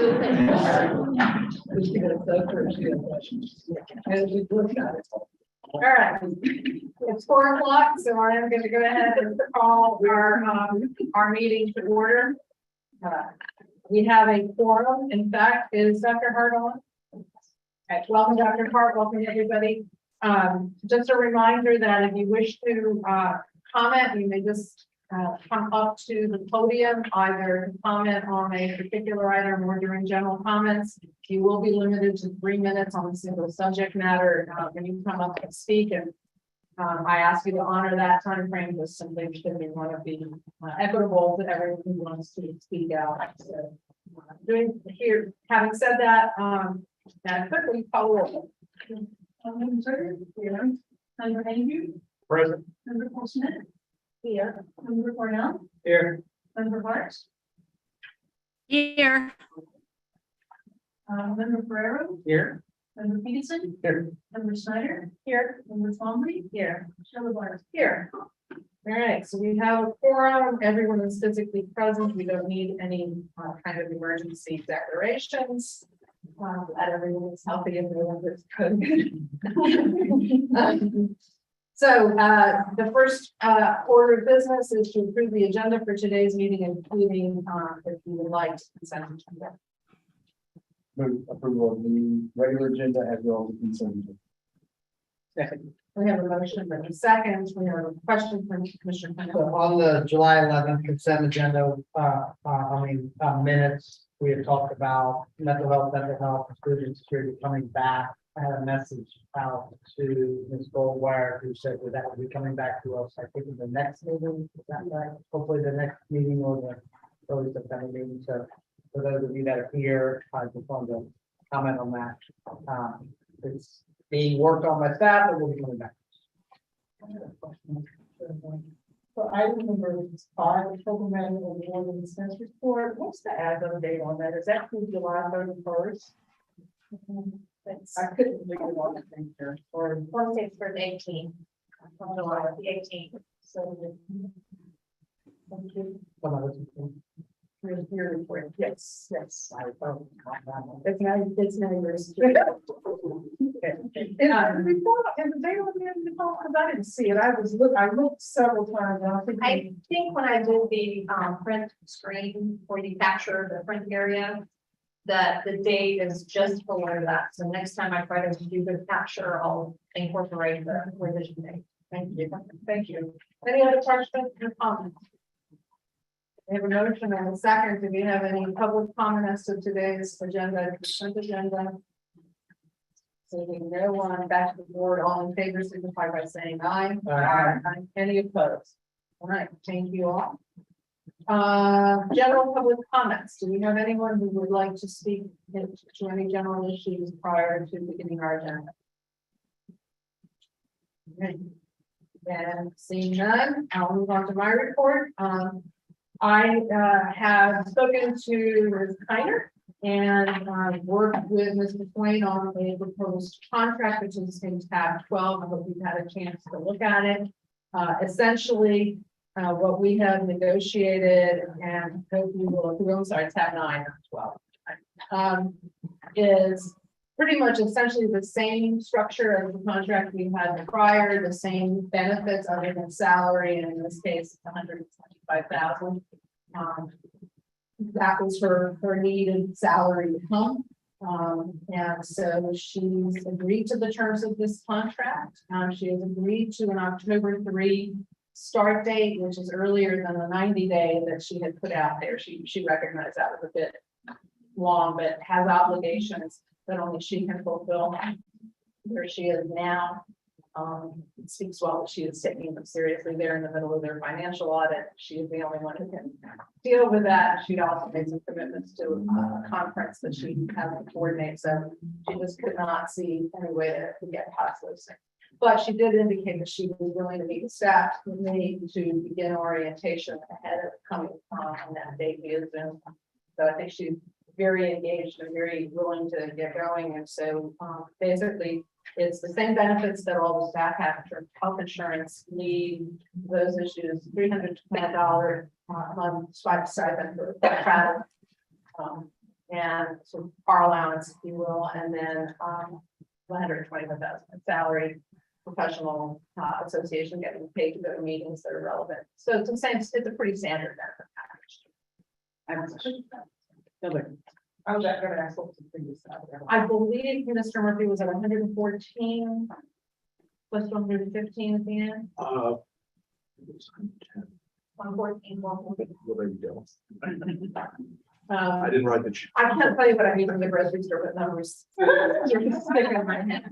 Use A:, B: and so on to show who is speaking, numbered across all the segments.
A: All right, it's 4 o'clock, so I am going to go ahead and call our meeting to order. We have a quorum. In fact, is Dr. Hart on? Okay, welcome, Dr. Hart. Welcome, everybody. Just a reminder that if you wish to comment, you may just come up to the podium, either to comment on a particular item or during general comments. You will be limited to 3 minutes on a single subject matter when you come up and speak. And I ask you to honor that time frame just simply because we want to be equitable to everyone who wants to speak out. So, having said that, quickly call roll.
B: Here. Member Andrew.
C: Present.
B: Member Paul Smith.
A: Here.
B: Member Cornell.
C: Here.
B: Member Hart.
D: Here.
B: Member Ferrero.
C: Here.
B: Member Peterson.
C: Here.
B: Member Snyder.
A: Here.
B: Member Twombly.
A: Here.
B: Shelley Bart.
A: Here. All right, so we have a quorum. Everyone is physically present. We don't need any kind of emergency declarations. That everyone is healthy and everyone's COVID. So the first order of business is to approve the agenda for today's meeting, including if you would like to consent agenda.
C: Move approval of the regular agenda as well as the consent agenda.
A: Second. We have a motion and a second. We have a question from Commissioner
E: So
A: Pennell.
E: on the July 11th consent agenda, minutes, we had talked about mental health, and food insecurity coming back. I had a message out to Ms. Goldwire who said that would be coming back to us, I think, in the next meeting. Is that right? Hopefully the next meeting or the early September meeting. So for those of you that are here, I just wanted to comment on that. It's being worked on by staff, and we'll be coming back.
B: So item number 5, October manual award and expense report. What's the as-of date on that? Is that through July 31st? I couldn't read it on the picture. Or
D: One takes for the 18th. July the 18th.
B: so. Thank you.
A: Your report. Yes, yes.
B: It's now yours. And the report and the date on the end, because I didn't see it. I looked several times. And
D: I think when I did the print screen for the capture the print area, that the date is just below that. So next time I try to do the capture, I'll incorporate the revision date.
A: Thank you. Thank you. Any other questions or comments? We have a motion and a second. Do we have any public comment as to today's agenda, consent agenda? Seeing no one, back to the board. All in favor, signify by saying aye.
E: Aye.
A: Any opposed? All right, thank you all. General public comments. Do we have anyone who would like to speak to any general issues prior to beginning our agenda? Okay. And seeing none, I'll move on to my report. I have spoken to Ms. Kiner and worked with Mr. Twain on a proposed contract, which is in tab 12. I hope you've had a chance to look at it. Essentially, what we have negotiated, and hope you will approve, I'm sorry, tab 9 or 12, is pretty much essentially the same structure as the contract we had prior, the same benefits other than salary, and in this case, it's $125,000. That was her needed salary to come. And so she's agreed to the terms of this contract. She has agreed to an October 3 start date, which is earlier than the 90-day that she had put out there. She recognized that was a bit long, but has obligations that only she can fulfill. Where she is now, it speaks well that she is taking them seriously. They're in the middle of their financial audit. She is the only one who can deal with that. She'd also made some commitments to a conference that she has to coordinate. So she just could not see any way to get past those things. But she did indicate that she was willing to meet with staff with me to begin orientation ahead of coming on that date via Zoom. So I think she's very engaged and very willing to get going. And so basically, it's the same benefits that all the staff have for health insurance, leave, those issues, $320 a month stipend for travel. and sort of car allowance, if you will, and then, 125,000 salary, professional, association getting paid to go to meetings that are relevant. So it's the same, it's a pretty standard benefit package.
B: I was at, gonna ask what the previous.
A: I believe Mr. Murphy was at 114, plus 115 at the end. 114, 114.
C: Well, there you go.
A: Um,
C: I didn't write the.
A: I can't tell you what I mean from the grocery store, but numbers. Sticking in my head.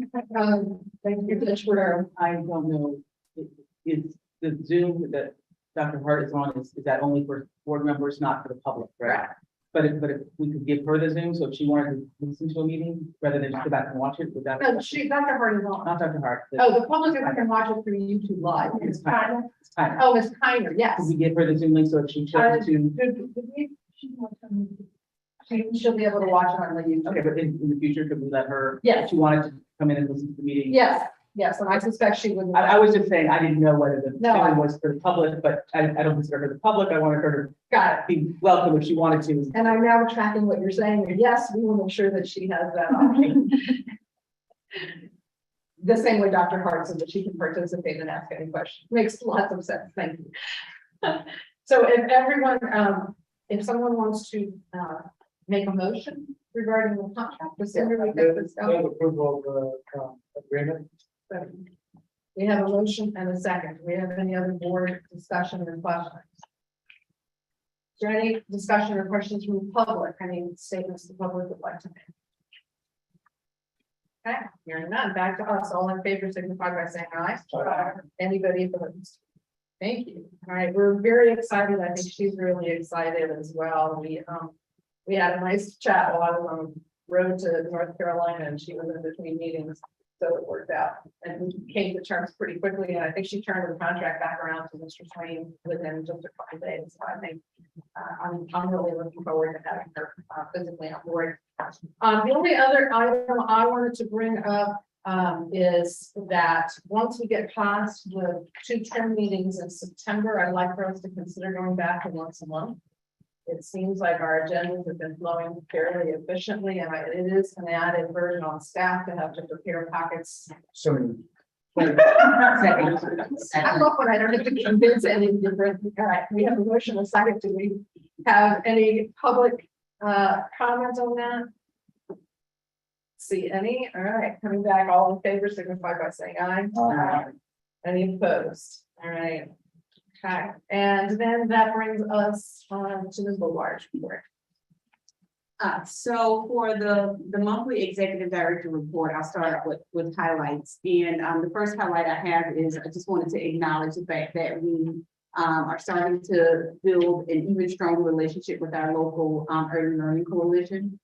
A: Thank you, Judge Ferrero.
F: I don't know, is the Zoom that Dr. Hart is on, is that only for board members, not for the public, right? But if we could give her the Zoom, so if she wanted to listen to a meeting, rather than just go back and watch it, would that?
A: No, Dr. Hart is on.
F: Not Dr. Hart.
A: Oh, the public can watch it through YouTube Live.
F: It's Tyler. It's Tyler.
A: Oh, it's Kinder, yes.
F: Could we give her the Zoom link so if she chose to,
A: She'll be able to watch it on the YouTube.
F: okay, but in the future, could we let her?
A: Yes.
F: If she wanted to come in and listen to the meeting?
A: Yes, and I suspect she would.
F: I was just saying, I didn't know whether the
A: No,
F: Zoom was for the public, but I don't consider her the public. I wanted her
A: Got it.
F: to be welcome if she wanted to.
A: And I'm now tracking what you're saying. And yes, we will make sure that she has that option. The same way Dr. Hart so that she can participate and ask any questions. Makes lots of sense. Thank you. So if everyone, if someone wants to make a motion regarding the contract, the sooner we get this going.
E: Approval of the agreement.
A: We have a motion and a second. Do we have any other board discussion or questions? Is there any discussion or questions from the public? Any statements the public would like to make? Okay, hearing none, back to us. All in favor signify by saying aye. Anybody opposed? Thank you. All right, we're very excited. I think she's really excited as well. We had a nice chat while I was on the road to North Carolina and she was in between meetings. So it worked out and we came to terms pretty quickly. And I think she turned the contract back around to Mr. Swain within just a couple of days. So I think I'm really looking forward to having her physically on board. The only other item I wanted to bring up is that once we get past the 2 trim meetings in September, I'd like for us to consider going back to once a month. It seems like our agendas have been flowing fairly efficiently, and it is an added burden on staff to have to prepare packets.
C: So
A: I love when I don't have to convince any different. All right, we have a motion, a second. Do we have any public comments on that? See any? All right, coming back, all in favor signify by saying aye.
C: Aye.
A: Any opposed? All right. Okay, and then that brings us on to the Boulevard report.
G: So for the monthly executive director report, I'll start out with highlights. And the first highlight I have is I just wanted to acknowledge the fact that we are starting to build an even stronger relationship with our local early learning coalition.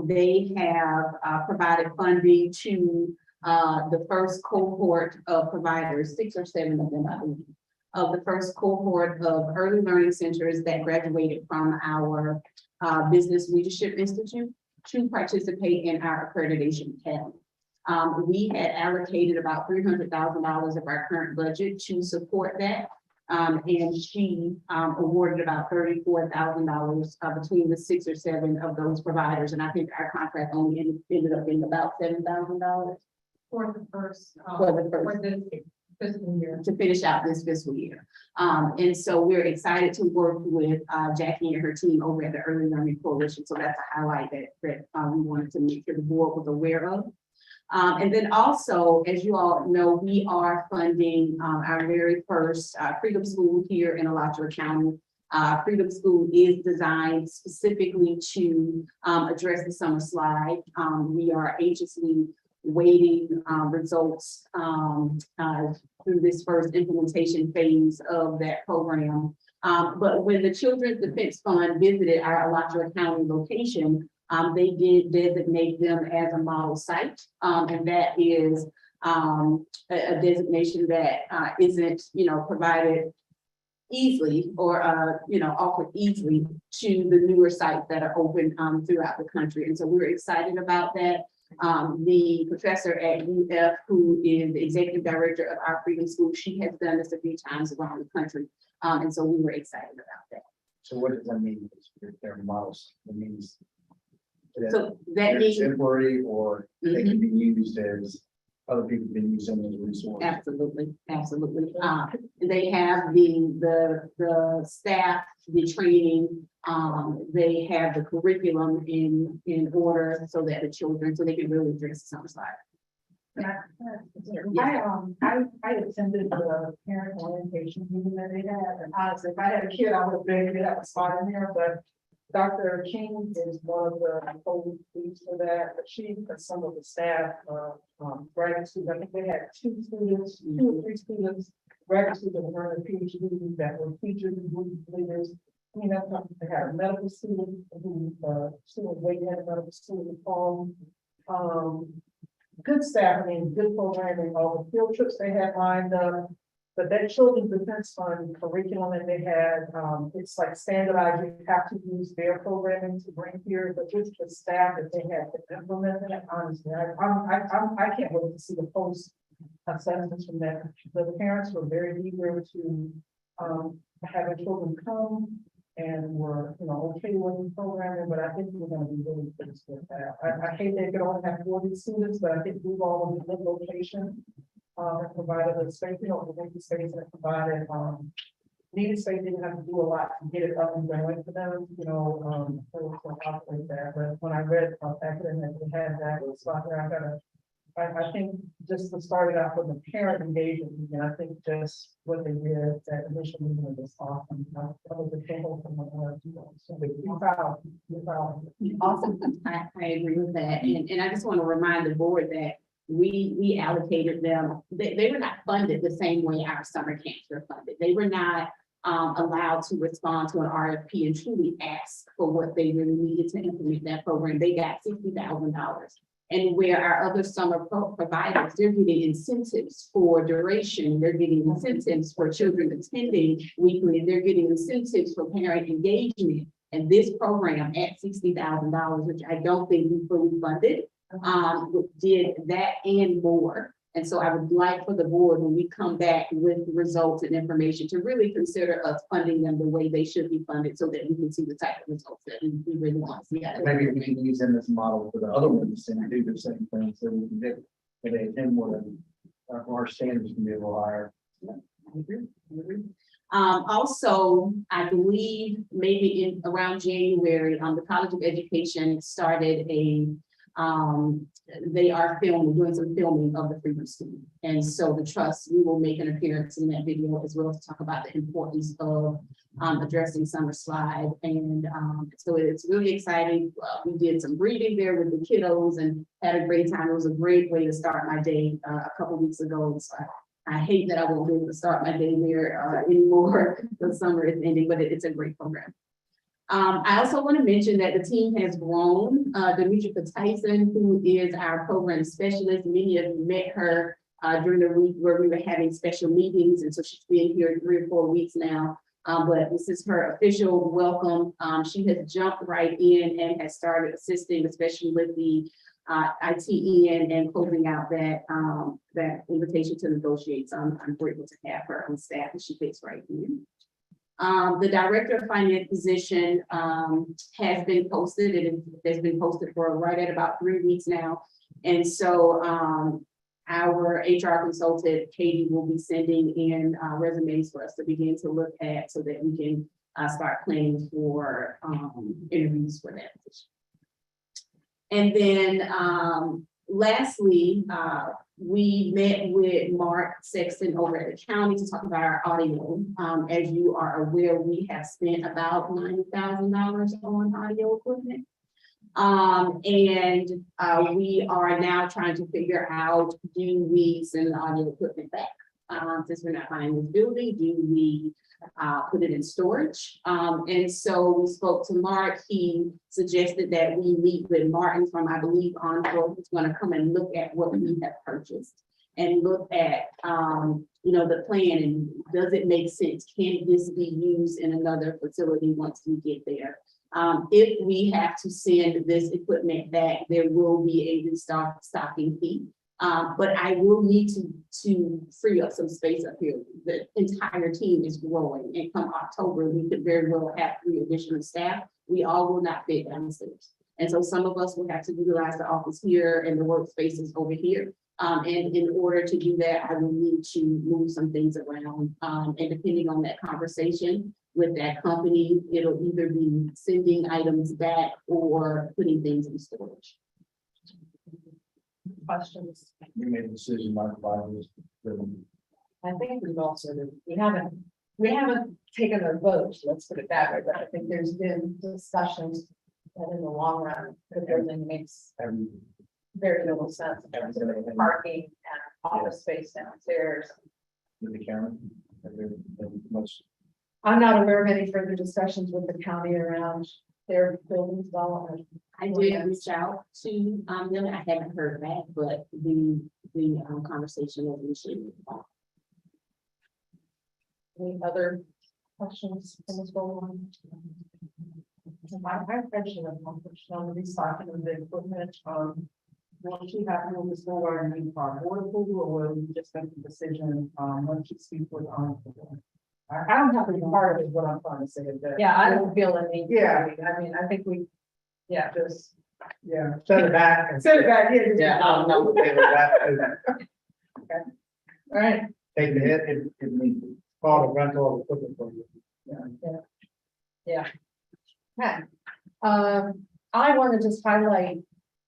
G: They have provided funding to the first cohort of providers, 6 or 7 of them, I believe, of the first cohort of early learning centers that graduated from our Business Leadership Institute to participate in our accreditation academy. We had allocated about $300,000 of our current budget to support that. And she awarded about $34,000 between the 6 or 7 of those providers. And I think our contract only ended up being about $7,000
A: For the first,
G: fiscal year to finish out this fiscal year. And so we're excited to work with Jackie and her team over at the Early Learning Coalition. So that's a highlight that we wanted to make sure the board was aware of. And then also, as you all know, we are funding our very first Freedom School here in Alachua County. Freedom School is designed specifically to address the summer slide. We are anxiously waiting results through this first implementation phase of that program. But when the Children's Defense Fund visited our Alachua County location, they did designate them as a model site. And that is a designation that isn't, provided easily or, offered easily to the newer sites that are open throughout the country. And so we're excited about that. The professor at UF, who is the executive director of our Freedom School, she has done this a few times around the country. And so we were excited about that.
C: what does that mean? If they're models, it means that
G: So that
C: they're
G: means,
C: temporary or they can be used as, other people can use them as a resource.
G: absolutely, absolutely. They have the staff, the training, they have the curriculum in order so that the children, so they can really address the summer slide.
B: I attended the parent orientation meeting that they had, and honestly, if I had a kid, I would have been, have a spot in there, but Dr. King is one of the co-leads for that, but she and some of the staff, graduate students, I think they had two or three students, graduate students who earned a PhD that were featured in group leaders. You know, they had a medical student who, student waiting at a medical student home. Good staff, I mean, good programming, all the field trips they had lined up. But that Children's Defense Fund curriculum that they had, it's like standardized, you have to use their programming to bring here, but just the staff that they had to implement it, honestly, I can't wait to see the post assessments from that. The parents were very eager to, have their children come and were, okay with the programming, but I think we're gonna be really pleased with that. I hate they could only have 40 students, but I think we've all in a good location. And provided a space, the empty space that provided, needed space, didn't have to do a lot to get it up and going for them, to operate that. But when I read academic that they had that spot there, I think just to start it out with the parent engagement, and I think just what they did, that initial meeting was awesome. That was a table from so we're proud.
G: Awesome, I agree with that, and I just want to remind the board that we allocated them, they were not funded the same way our summer camps were funded. They were not allowed to respond to an RFP and truly ask for what they really needed to implement that program. They got $60,000. And where our other summer providers, they're getting incentives for duration, they're getting incentives for children attending weekly, and they're getting incentives for parent engagement. And this program at $60,000, which I don't think we fully funded, did that and more. And so I would like for the board, when we come back with results and information, to really consider us funding them the way they should be funded so that we can see the type of results that we really want to see out of it.
C: Maybe we can use them as a model for the other ones and do the same thing, so we can get, if they attend more than, our standards can be a little higher.
G: I agree. Also, I believe maybe in around January, the College of Education started they are doing some filming of the Freedom Student. And so the trust, we will make an appearance in that video as well to talk about the importance of addressing summer slide. And so it's really exciting. We did some reading there with the kiddos and had a great time. It was a great way to start my day a couple weeks ago. So I hate that I won't be able to start my day there anymore. The summer is ending, but it's a great program. I also want to mention that the team has grown. Demetria Tyson, who is our program specialist, many of you met her during the week where we were having special meetings, and so she's been here 3 or 4 weeks now. But this is her official welcome. She has jumped right in and has started assisting, especially with the ITEN and closing out that invitation to negotiate. So I'm grateful to have her on staff, and she fits right in. The director of finance position has been posted. It has been posted for right at about 3 weeks now. And so our HR consultant, Katie, will be sending in resumes for us to begin to look at so that we can start planning for interviews for that position. And then lastly, we met with Mark Sexton over at the county to talk about our audio. As you are aware, we have spent about $90,000 on audio equipment. And we are now trying to figure out, do we send the audio equipment back? Since we're not buying this building, do we put it in storage? And so we spoke to Mark. He suggested that we meet with Martin from, I believe, Encore, who's going to come and look at what we have purchased and look at, the plan and does it make sense? Can this be used in another facility once we get there? If we have to send this equipment back, there will be a restocking fee. But I will need to free up some space up here. The entire team is growing, and come October, we could very well have 3 additional staff. We all will not fit downstairs. And so some of us will have to utilize the office here and the workspaces over here. And in order to do that, I will need to move some things around. And depending on that conversation with that company, it'll either be sending items back or putting things in storage.
A: Questions?
C: We made a decision not to buy this.
A: I think we've also, we haven't taken a vote, let's put it that way, but I think there's been discussions that in the long run, the building makes
C: Every,
A: very little sense in terms of parking and office space downstairs.
C: with the county. And there much,
A: I'm not aware of any further discussions with the county around their building development.
G: I did reach out to them. I haven't heard back, but the conversation was initiated.
A: Any other questions from this one?
B: My question of one question on the recycling of the equipment, will she have to move this forward and need our board approval, or will we just make the decision, once you speak with, I don't have to be part of it, is what I'm trying to say. Is that-
A: Yeah, I don't feel a need.
B: Yeah.
A: I mean, I think we, yeah, just.
B: Yeah.
E: Send it back. and-
B: Send it back here.
E: Yeah, I'm okay with that.
A: All right,
E: Take the hit if needed. Call the rental of equipment for you.
A: okay. I want to just highlight,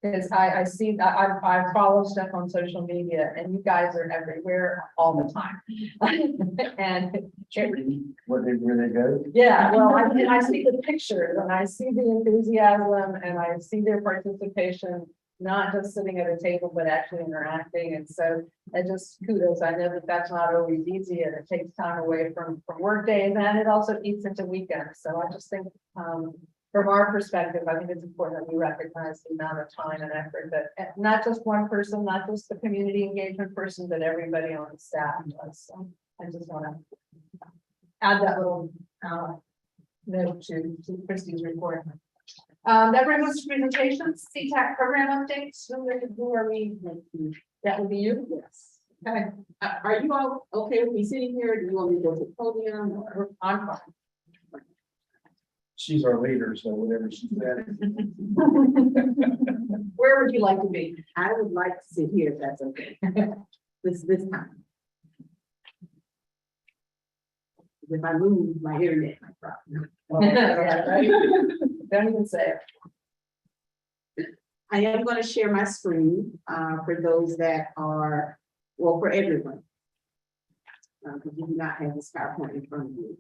A: because I see, I follow stuff on social media and you guys are everywhere all the time. And
C: where they go.
A: yeah, well, I see the pictures and I see the enthusiasm and I see their participation, not just sitting at a table, but actually interacting. And so I just kudos. I know that that's not always easy and it takes time away from work days and it also eats into weekends. So I just think, from our perspective, I think it's important that we recognize the amount of time and effort that not just one person, not just the community engagement person, but everybody on the staff does. So I just want to add that little note to Christie's report. That brings us to presentations, CTAC program updates. Who are we? That would be you?
G: Yes.
A: Okay,
G: Are you all okay with me sitting here? Do you want me to go to the podium? Or-
A: I'm fine.
C: She's our leader, so whatever she said.
A: Where would you like to be?
G: I would like to sit here if that's okay. This time. If I move, my internet might drop.
A: Yeah, right? Don't even say it.
G: I am going to share my screen for those that are, well, for everyone. Because you do not have this PowerPoint in front of you.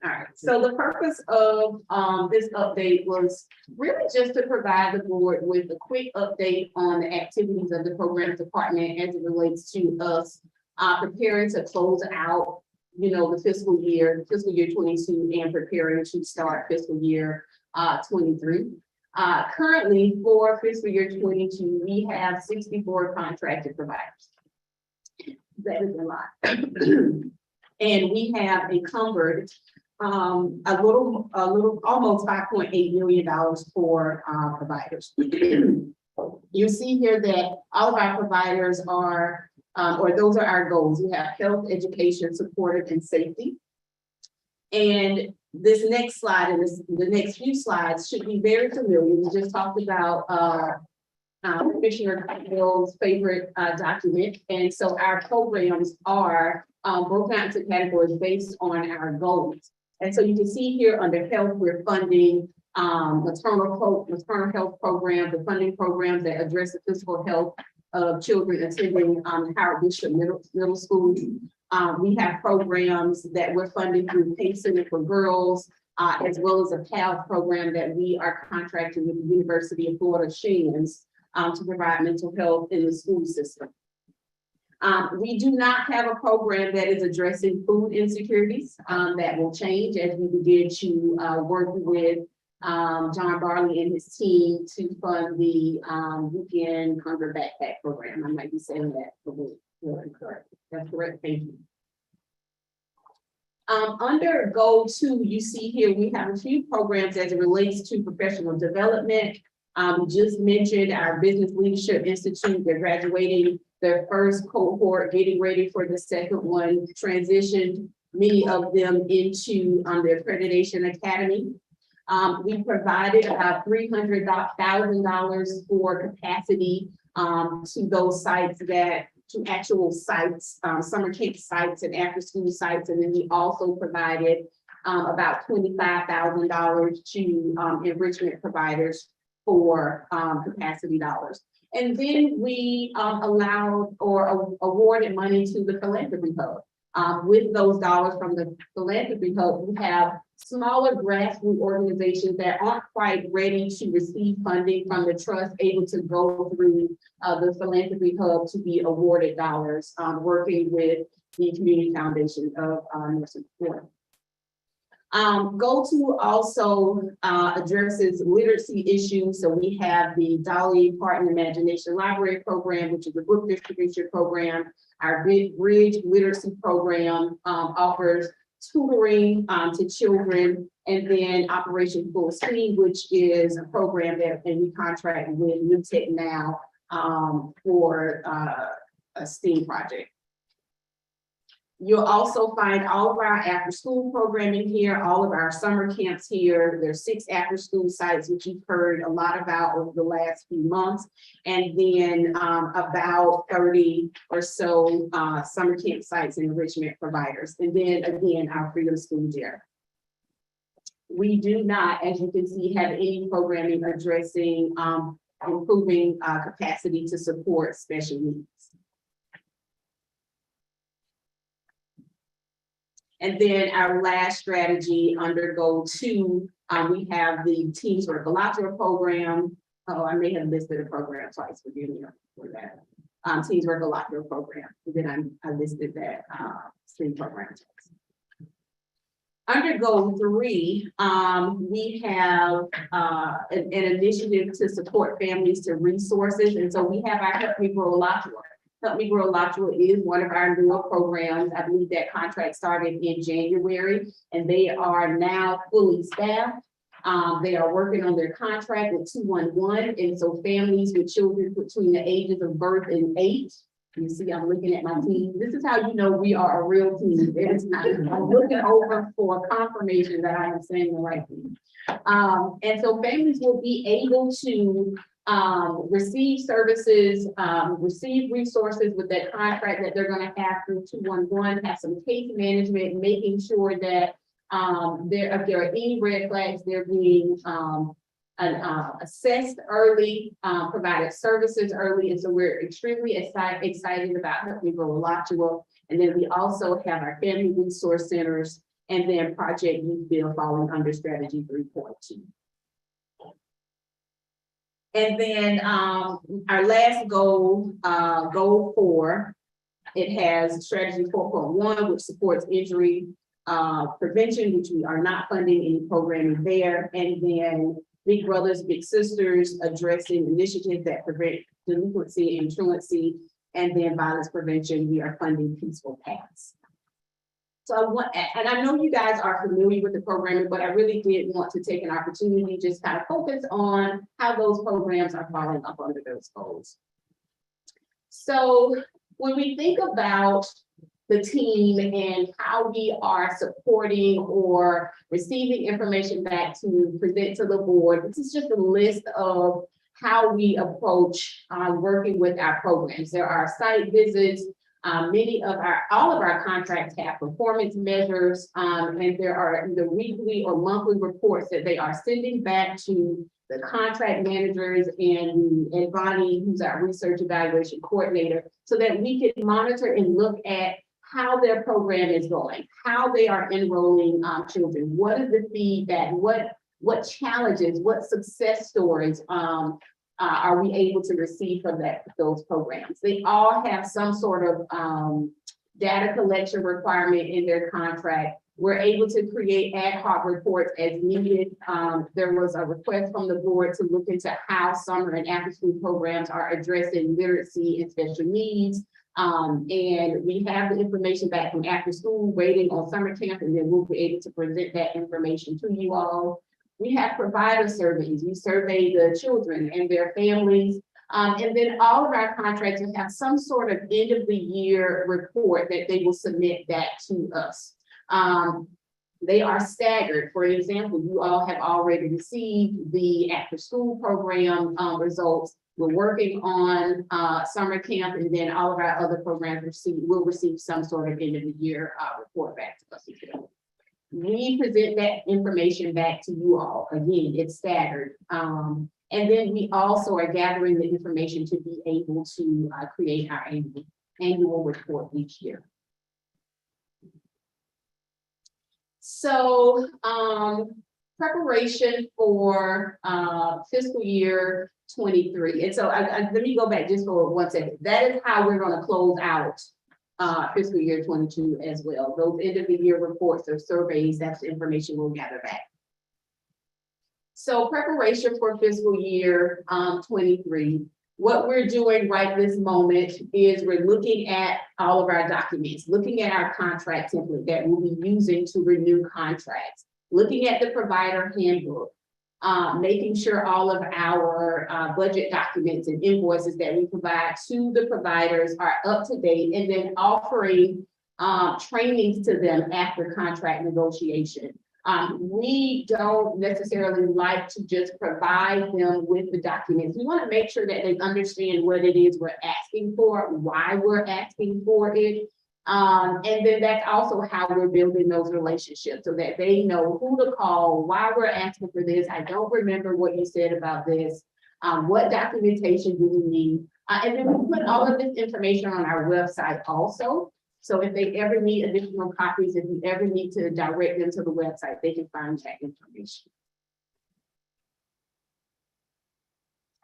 G: All right, so the purpose of this update was really just to provide the board with a quick update on the activities of the programs department as it relates to us preparing to close out, the fiscal year 22 and preparing to start fiscal year 23. Currently for fiscal year 22, we have 64 contracted providers. That is a lot. And we have encumbered a little, almost $5.8 million for providers. You see here that all of our providers are, or those are our goals. We have health, education, supportive, and safety. And this next slide and the next few slides should be very familiar. We just talked about Commissioner Bill's favorite document. And so our programs are broken out into categories based on our goals. And so you can see here under health, we're funding maternal health programs, the funding programs that address the physical health of children attending Howard Bishop Middle School. We have programs that we're funding through Pay Center for Girls, as well as a PAL program that we are contracted with the University of Florida Shands to provide mental health in the school system. We do not have a program that is addressing food insecurities. That will change as we begin to work with John Barley and his team to fund the weekend hunger backpack program. I might be saying that correct. That's correct. Thank you. Under goal 2, you see here we have a few programs as it relates to professional development. We just mentioned our Business Leadership Institute. They're graduating their first cohort, getting ready for the second one, transitioned many of them into the Accreditation Academy. We provided about $300,000 for capacity to those sites to actual sites, summer camp sites and after school sites. And then we also provided about $25,000 to enrichment providers for capacity dollars. And then we allowed or awarded money to the philanthropy hub. With those dollars from the philanthropy hub, we have smaller grassroots organizations that aren't quite ready to receive funding from the trust, able to go through the philanthropy hub to be awarded dollars, working with the Community Foundation of Nursing Support. Go-To also addresses literacy issues. So we have the Dolly Parton Imagination Library Program, which is a book distribution program. Our Big Bridge Literacy Program offers tutoring to children, and then Operation Full Speed, which is a program that we contract with New Tech Now for a STEAM project. You'll also find all of our after-school programming here, all of our summer camps here. There's 6 after-school sites, which you've heard a lot about over the last few months. And then about 30 or so summer camp sites and enrichment providers. And then again, our Freedom School Year. We do not, as you can see, have any programming addressing improving capacity to support special needs. And then our last strategy under goal 2, we have the Teens Work Alachua program. Oh, I may have listed a program twice, forgive me for that. Teens Work Alachua program. And then I listed that STEAM program twice. Under goal 3, we have an initiative to support families to resources. And so we have our Help Me Grow Alachua. Help Me Grow Alachua is one of our newer programs. I believe that contract started in January, and they are now fully staffed. They are working on their contract with 211, and so families with children between the ages of birth and 8. You see, I'm looking at my team. This is how you know we are a real team. It's not, I'm looking over for confirmation that I am saying the right thing. And so families will be able to receive services, receive resources with that contract that they're going to have through 211, have some case management, making sure that if there are any red flags, they're being assessed early, provided services early. And so we're extremely excited about Help Me Grow Alachua. And then we also have our family resource centers and then Project Youth Build falling under strategy 3.2. And then our last goal, goal 4, it has strategy 4.1, which supports injury prevention, which we are not funding any programming there. And then Big Brothers, Big Sisters, addressing initiatives that prevent delinquency and truancy, and then violence prevention, we are funding Peaceful Paths. So I know you guys are familiar with the programming, but I really did want to take an opportunity to just kind of focus on how those programs are following up under those goals. So when we think about the team and how we are supporting or receiving information back to present to the board, this is just a list of how we approach working with our programs. There are site visits. All of our contracts have performance measures, and there are the weekly or monthly reports that they are sending back to the contract managers and Bonnie, who's our research evaluation coordinator, so that we can monitor and look at how their program is going, how they are enrolling children, what is the feedback, what challenges, what success stories are we able to receive from those programs. They all have some sort of data collection requirement in their contract. We're able to create ad hoc reports as needed. There was a request from the board to look into how summer and after school programs are addressing literacy and special needs. And we have the information back from after school, waiting on summer camp, and then we'll be able to present that information to you all. We have provider surveys. We survey the children and their families. And then all of our contracts will have some sort of end of the year report that they will submit back to us. They are staggered. For example, you all have already received the after-school program results. We're working on summer camp, and then all of our other programs will receive some sort of end of the year report back to us. We present that information back to you all. Again, it's staggered. And then we also are gathering the information to be able to create our annual report each year. So preparation for fiscal year 23. And so let me go back just for 1 second. That is how we're going to close out fiscal year 22 as well. Those end of the year reports or surveys, that's the information we'll gather back. So preparation for fiscal year 23. What we're doing right this moment is we're looking at all of our documents, looking at our contract template that we'll be using to renew contracts, looking at the provider handbook, making sure all of our budget documents and invoices that we provide to the providers are up to date, and then offering trainings to them after contract negotiation. We don't necessarily like to just provide them with the documents. We want to make sure that they understand what it is we're asking for, why we're asking for it. And then that's also how we're building those relationships so that they know who to call, why we're asking for this. I don't remember what you said about this. What documentation do we need? And then we put all of this information on our website also. So if they ever need additional copies, if you ever need to direct them to the website, they can find that information.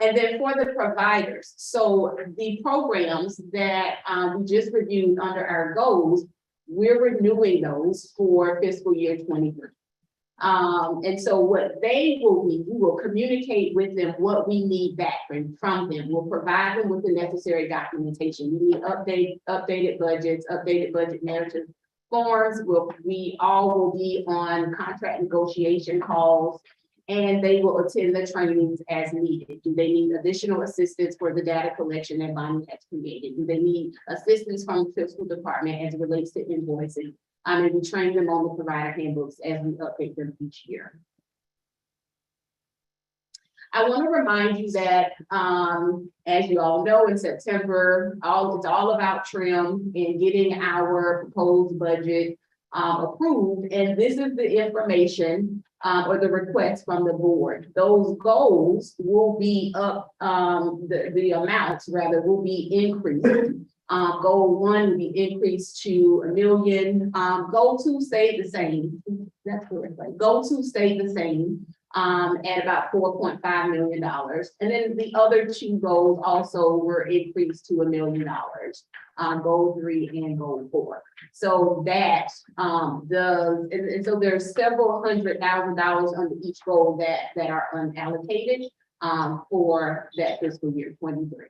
G: And then for the providers, so the programs that we just reviewed under our goals, we're renewing those for fiscal year 23. And so what they will be, we will communicate with them what we need back from them. We'll provide them with the necessary documentation. We need updated budgets, updated budget narrative forms. We all will be on contract negotiation calls, and they will attend the trainings as needed. Do they need additional assistance for the data collection that Bonnie has created? Do they need assistance from the fiscal department as it relates to invoicing? And we train them on the provider handbooks as we update them each year. I want to remind you that, as you all know, in September, it's all about trim and getting our proposed budget approved. And this is the information or the request from the board. Those goals will be up, the amounts rather will be increased. Goal 1 will be increased to $1 million. Goal 2 stayed the same. That's correct. Right? Goal 2 stayed the same at about $4.5 million. And then the other 2 goals also were increased to $1 million. Goal 3 and goal 4. So that and so there's several $100,000 under each goal that are unallocated for that fiscal year 23.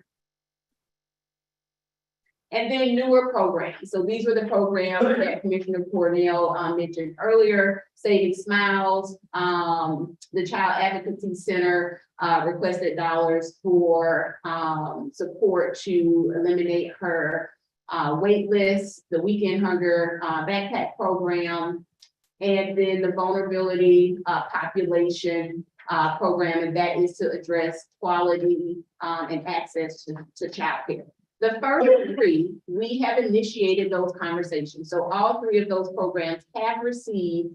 G: And then newer programs. So these were the programs that Commissioner Cornell mentioned earlier. Saving Smiles, the Child Advocacy Center requested dollars for support to eliminate her wait list, the Weekend Hunger backpack program, and then the Vulnerability Population program, and that is to address quality and access to childcare. The first 3, we have initiated those conversations. So all 3 of those programs have received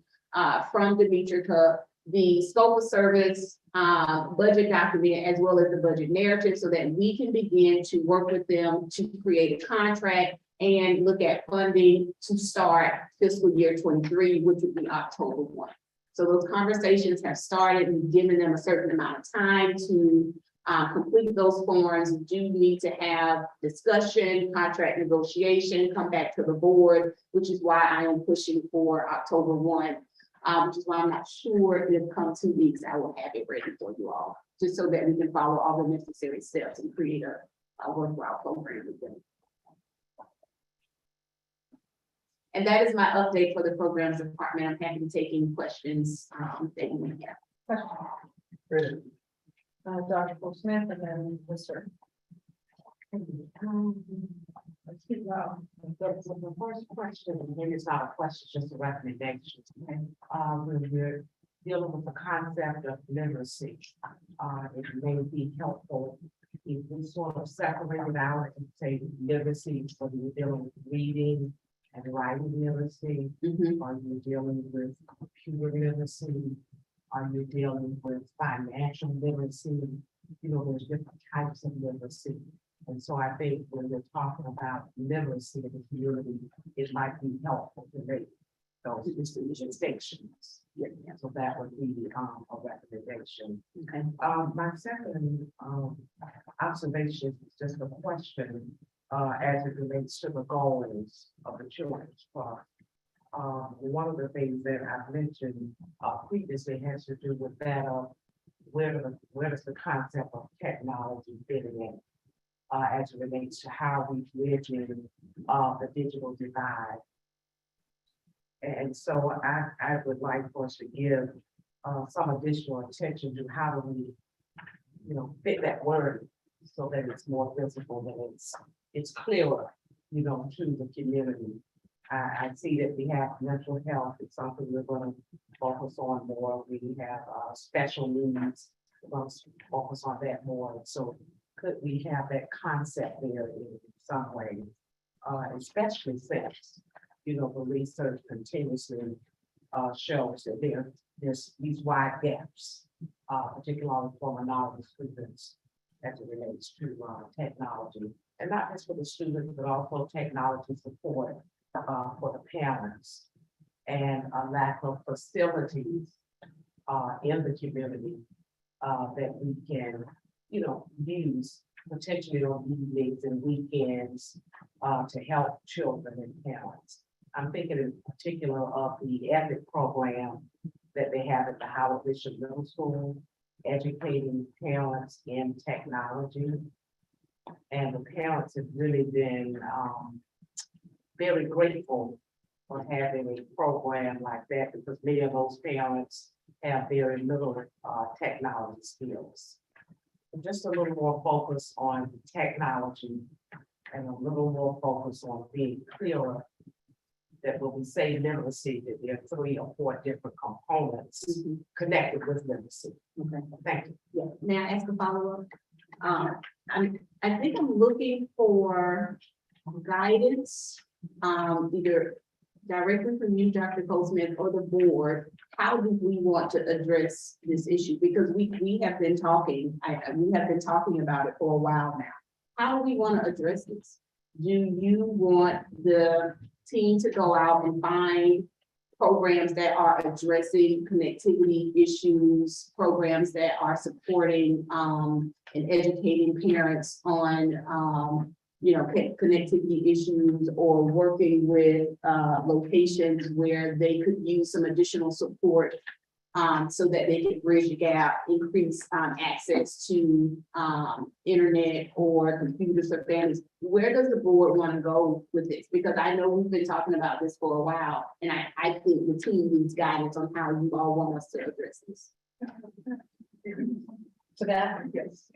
G: from Demetrica the scope of service, budget document, as well as the budget narrative, so that we can begin to work with them to create a contract and look at funding to start fiscal year 23, which would be October 1. So those conversations have started. We've given them a certain amount of time to complete those forms. We do need to have discussion, contract negotiation, come back to the board, which is why I am pushing for October 1, which is why I'm not sure if come 2 weeks, I will have it ready for you all, just so that we can follow all the necessary steps and create a worthwhile program with them. And that is my update for the programs department. I'm happy to take any questions that you may have.
B: Great. Dr. Smith and then Mr.
H: So the first question, and maybe it's not a question, just a recommendation. When we're dealing with the concept of literacy, it may be helpful if we sort of separate it out and say literacy, whether you're dealing with reading and writing literacy,
G: Mhm.
H: are you dealing with computer literacy? Are you dealing with financial literacy? You know, there's different types of literacy. And so I think when we're talking about literacy in the community, it might be helpful to make those distinctions. Yeah, so that would be a recommendation.
G: Okay.
H: My second observation is just a question as it relates to the goals of the children's park. One of the things that I've mentioned previously has to do with that of where does the concept of technology fit in as it relates to how we bridging the digital divide. And so I would like for us to give some additional attention to how do we, you know, fit that word so that it's more visible, that it's clearer, you know, to the community. I see that we have mental health, it's something we're going to focus on more. We have special needs, we're going to focus on that more. So could we have that concept there in some way, especially since, you know, the research continuously shows that there's these wide gaps, particularly for minority students as it relates to technology, and not just for the students, but also technology support for the parents, and a lack of facilities in the community that we can, you know, use potentially on evenings and weekends to help children and parents. I'm thinking in particular of the EPIC program that they have at the Howard Bishop Middle School, educating parents in technology. And the parents have really been very grateful for having a program like that, because many of those parents have very little technology skills. Just a little more focus on technology and a little more focus on being clearer that when we say literacy, that there are 3 or 4 different components connected with literacy.
G: Okay.
H: Thank you.
G: Yeah, may I ask a follow-up? I think I'm looking for guidance, either directly from you, Dr. Goldsmith, or the board. How do we want to address this issue? Because we have been talking, we have been talking about it for a while now. How do we want to address this? Do you want the team to go out and find programs that are addressing connectivity issues, programs that are supporting and educating parents on you know, connectivity issues, or working with locations where they could use some additional support so that they can bridge the gap, increase access to internet or computers for families. Where does the board want to go with this? Because I know we've been talking about this for a while, and I think the team needs guidance on how you all want us to address this.
B: To that, yes.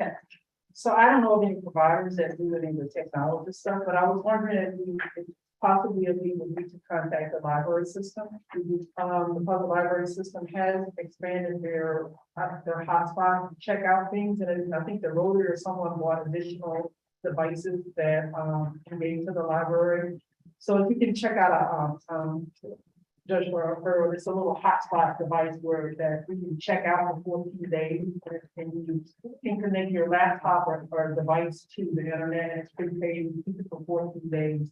B: So I don't know of any providers that do any of the technology stuff, but I was wondering if possibly if we would need to contact the library system. The public library system has expanded their hotspot to check out things, and I think the Rotary or someone bought additional devices that can get into the library. So if you can check out Judge Burrow, it's a little hotspot device where that we can check out for 14 days, and you can connect your laptop or device to the internet, and it's prepaid, you keep it for 14 days.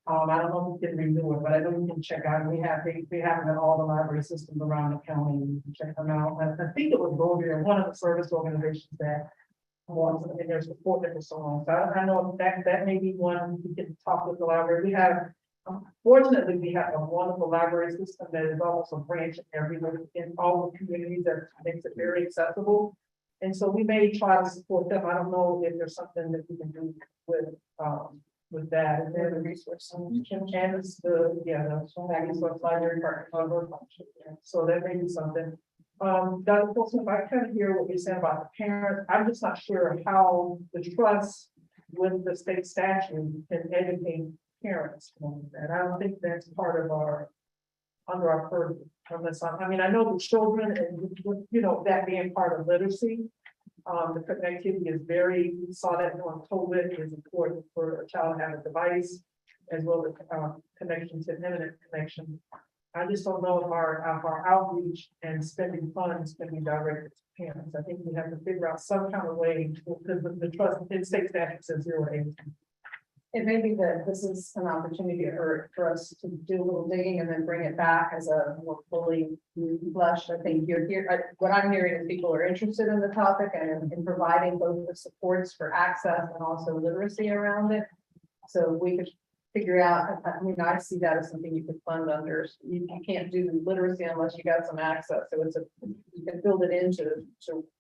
B: I don't know if we can renew it, but I know we can check out. We have it in all the library systems around the county. You can check them out. And I think it was Rotary, one of the service organizations that wants, and there's support there for so long. So I know that may be one we can talk with the library. We have, fortunately, we have a wonderful library system that is almost a branch everywhere in all the communities that makes it very accessible. And so we may try to support them. I don't know if there's something that we can do with that, and then the resource. Canvas, the resource library partner. So that may be something. Dr. Wilson, I kind of hear what you're saying about the parents. I'm just not sure how the trust with the state statute can educate parents on that. I don't think that's part of our, under our purview. Unless, I mean, I know the children and, you know, that being part of literacy. The connectivity is very, we saw that on COVID is important for a child to have a device as well as connection to internet connection. I just don't know if our outreach and spending funds can be directed to parents. I think we have to figure out some kind of way, because the trust in state statute says 0 to 18.
A: It may be that this is an opportunity for us to do a little digging and then bring it back as a more fully fleshed. I think you're here, what I'm hearing is people are interested in the topic and in providing both the supports for access and also literacy around it. So we could figure out, I mean, I see that as something you could fund under, you can't do literacy unless you got some access. So you can build it into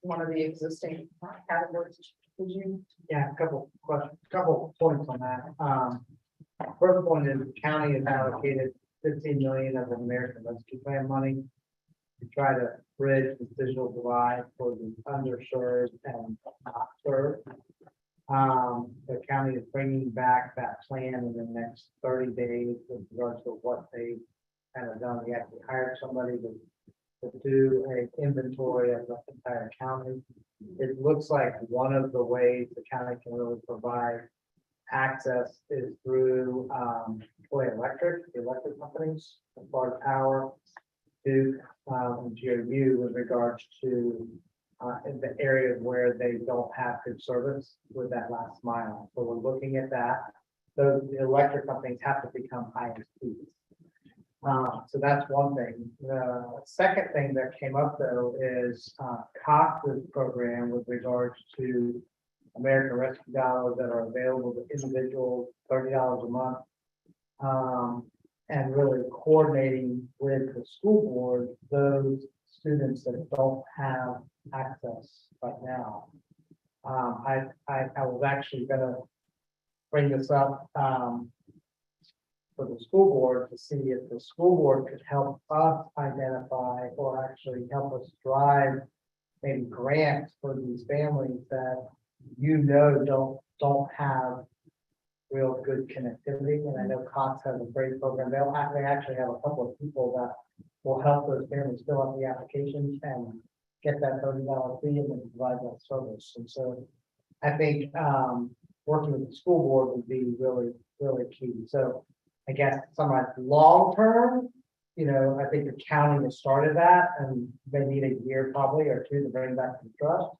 A: one of the existing categories. Would you?
E: Yeah, a couple questions, couple points on that. First one is the county has allocated 15 million of the American Rescue Plan money to try to bridge the digital divide for the underserved and not served. The county is bringing back that plan in the next 30 days with regards to what they kind of done. We actually hired somebody to do an inventory of the entire county. It looks like one of the ways the county can really provide access is through the electric companies, as far as power, Duke, and GOU with regards to in the areas where they don't have good service with that last mile. So we're looking at that. Those the electric companies have to become ISPs. So that's one thing. The second thing that came up though is Cox's program with regards to American Rescue dollars that are available to individuals, $30 a month. And really coordinating with the school board, those students that don't have access right now. I was actually gonna bring this up for the school board to see if the school board could help us identify or actually help us drive maybe grants for these families that don't have real good connectivity. And I know Cox has a great program. They actually have a couple of people that will help those families fill out the applications and get that $30 fee and then provide that service. And so I think working with the school board would be really, really key. So I guess somewhat long term, I think the county has started that and they need a year probably or two to bring back the trust.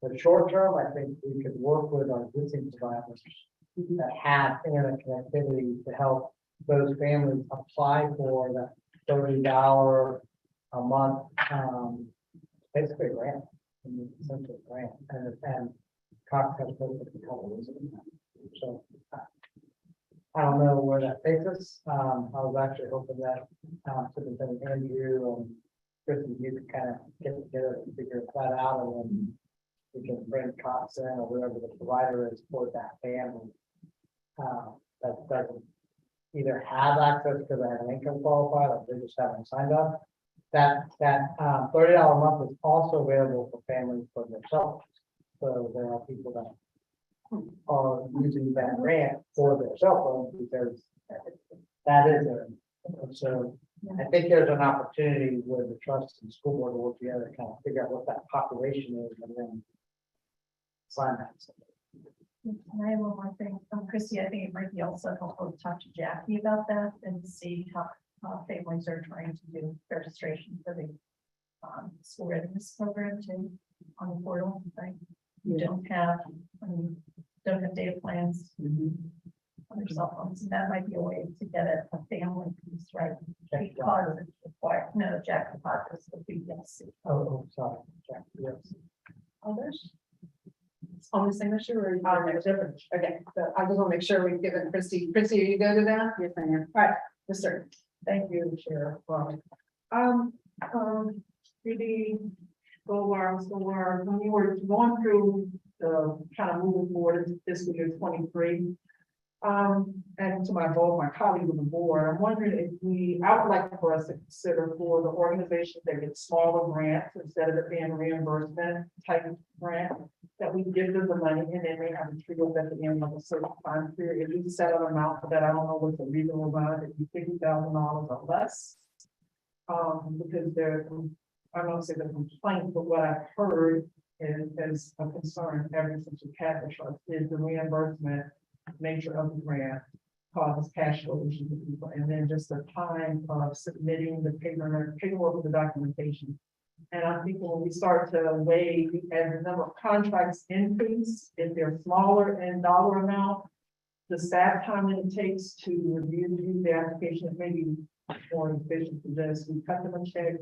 E: But short term, I think we could work with our existing providers that have internet connectivity to help those families apply for that $30 a month, basically a grant, essentially a grant, and Cox has both of the colors. So I don't know where that takes us. I was actually hoping that Superintendent Andrew and Kristen, you could kind of get together and figure that out, and then we can bring Cox in or whatever the provider is for that family that doesn't either have access because they have an income qualified or they just haven't signed up. That $30 a month is also available for families for themselves. So there are people that are using that grant for their cell phone because that is so I think there's an opportunity where the trust and school board will work together to kind of figure out what that population is and then sign that.
I: Can I have one more thing? Christy, I think it might be also helpful to talk to Jackie about that and see how families are trying to do registration for the school readiness program too on the portal. Right? You don't have data plans on your cell phones. And that might be a way to get a family piece, right? Because it's required. No, Jack is the BSC.
E: Oh, sorry. Jack, yes.
A: Others? On the same issue or? Different. Okay, so I just want to make sure we've given Christy, are you good with that? Yes, I am. All right, yes, sir.
B: Thank you, Chair. Really go where when you were going through the kind of moving forward into fiscal year 23. And to both my colleagues on the board, I'm wondering if I would like for us to consider for the organizations that get smaller grants instead of it being reimbursement type of grant, that we give them the money and then they have to treat us at the end of a certain time period. If we set an amount for that, I don't know what's a reasonable amount, it'd be $50,000 or less. Because they're, I don't say the complaint, but what I've heard is a concern ever since we had the trust is the reimbursement nature of the grant causes cash flow issues with people, and then just the time of submitting the paperwork with the documentation. And I'm thinking when we start to weigh, as the number of contracts increase, if they're smaller in dollar amount, the staff time that it takes to review the application, it may be more efficient to just, we cut them a check.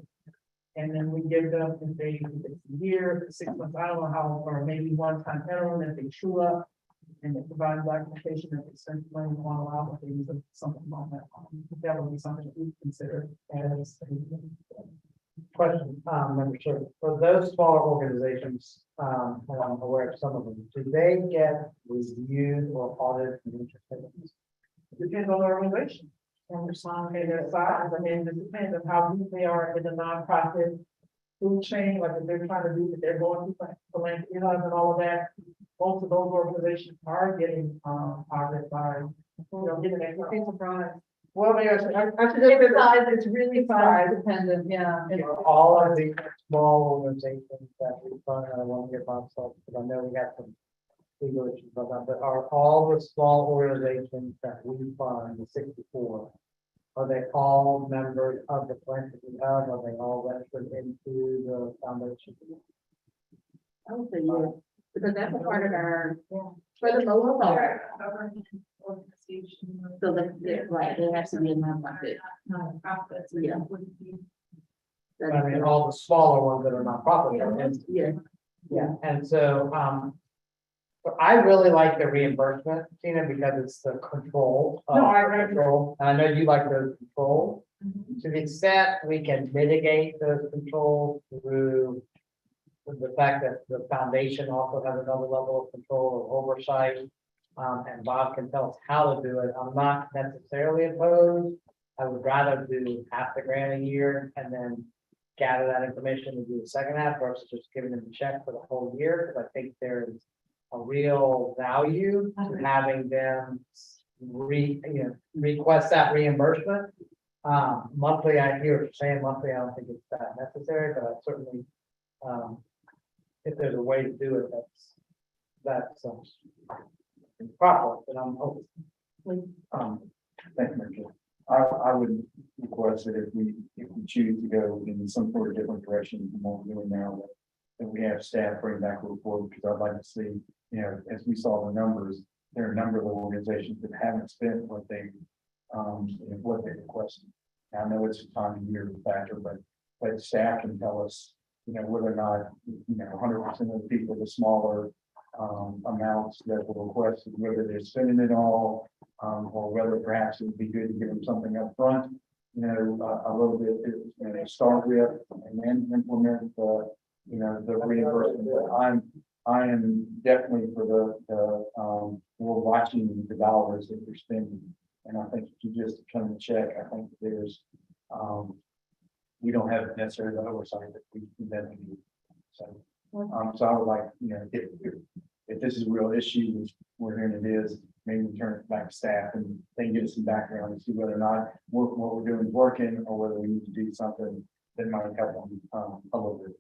B: And then we give them, if it's a year, 6 months, I don't know how, or maybe one time interim, if they true up. And they provide documentation that they spend money on a lot of things, or something like that. That would be something that we consider as.
E: Question, member Sherman, for those smaller organizations, and I'm aware of some of them, do they get reviewed or audited in interest payments?
B: Depends on the organization. And their size, I mean, it depends on how deep they are in the nonprofit food chain, like if they're trying to do, if they're going through philanthropy and all of that. Most of those organizations are getting, audited by, getting that. Well, I should just.
A: It's really size dependent, yeah.
E: All of the small organizations that we fund, I won't get myself, because I know we got some legal issues about that, but are all the small organizations that we fund, the 64, are they all members of the philanthropy hub? Are they all registered into the foundation?
G: I would say, yeah, because that's a part of our, for the lower level. So right, they have to be a nonprofit. Yeah.
E: I mean, all the smaller ones that are nonprofit.
G: Yeah.
E: Yeah, and so, but I really like the reimbursement, Tina, because it's the control.
B: No, I
E: control. And I know you like the control. To the extent we can mitigate those controls through the fact that the foundation also has another level of control or oversight. And Bob can tell us how to do it. I'm not necessarily opposed. I would rather do half the grant a year and then gather that information and do the second half versus just giving them a check for the whole year, because I think there's a real value to having them request that reimbursement. Monthly, I hear what you're saying, monthly, I don't think it's that necessary, but I certainly, if there's a way to do it, that's proper, but I'm hoping.
C: Thank you, Mary Jo. I would request that if we choose to go in some sort of different direction from what we're doing now, that we have staff bring back a report, because I'd like to see, as we saw the numbers, there are a number of organizations that haven't spent what they requested. I know it's a time of year factor, but staff can tell us, whether or not, 100% of the people, the smaller amounts that were requested, whether they're spending it all, or whether perhaps it would be good to give them something up front, a little bit, to start with, and then implement the reimbursement. But I am definitely for we're watching the dollars that we're spending. And I think if you just come and check, I think there's, we don't have necessarily the oversight that we need. So I would like, if this is a real issue, which we're hearing it is, maybe we turn it back to staff and they can give us some background and see whether or not what we're doing is working, or whether we need to do something that might help them a little bit.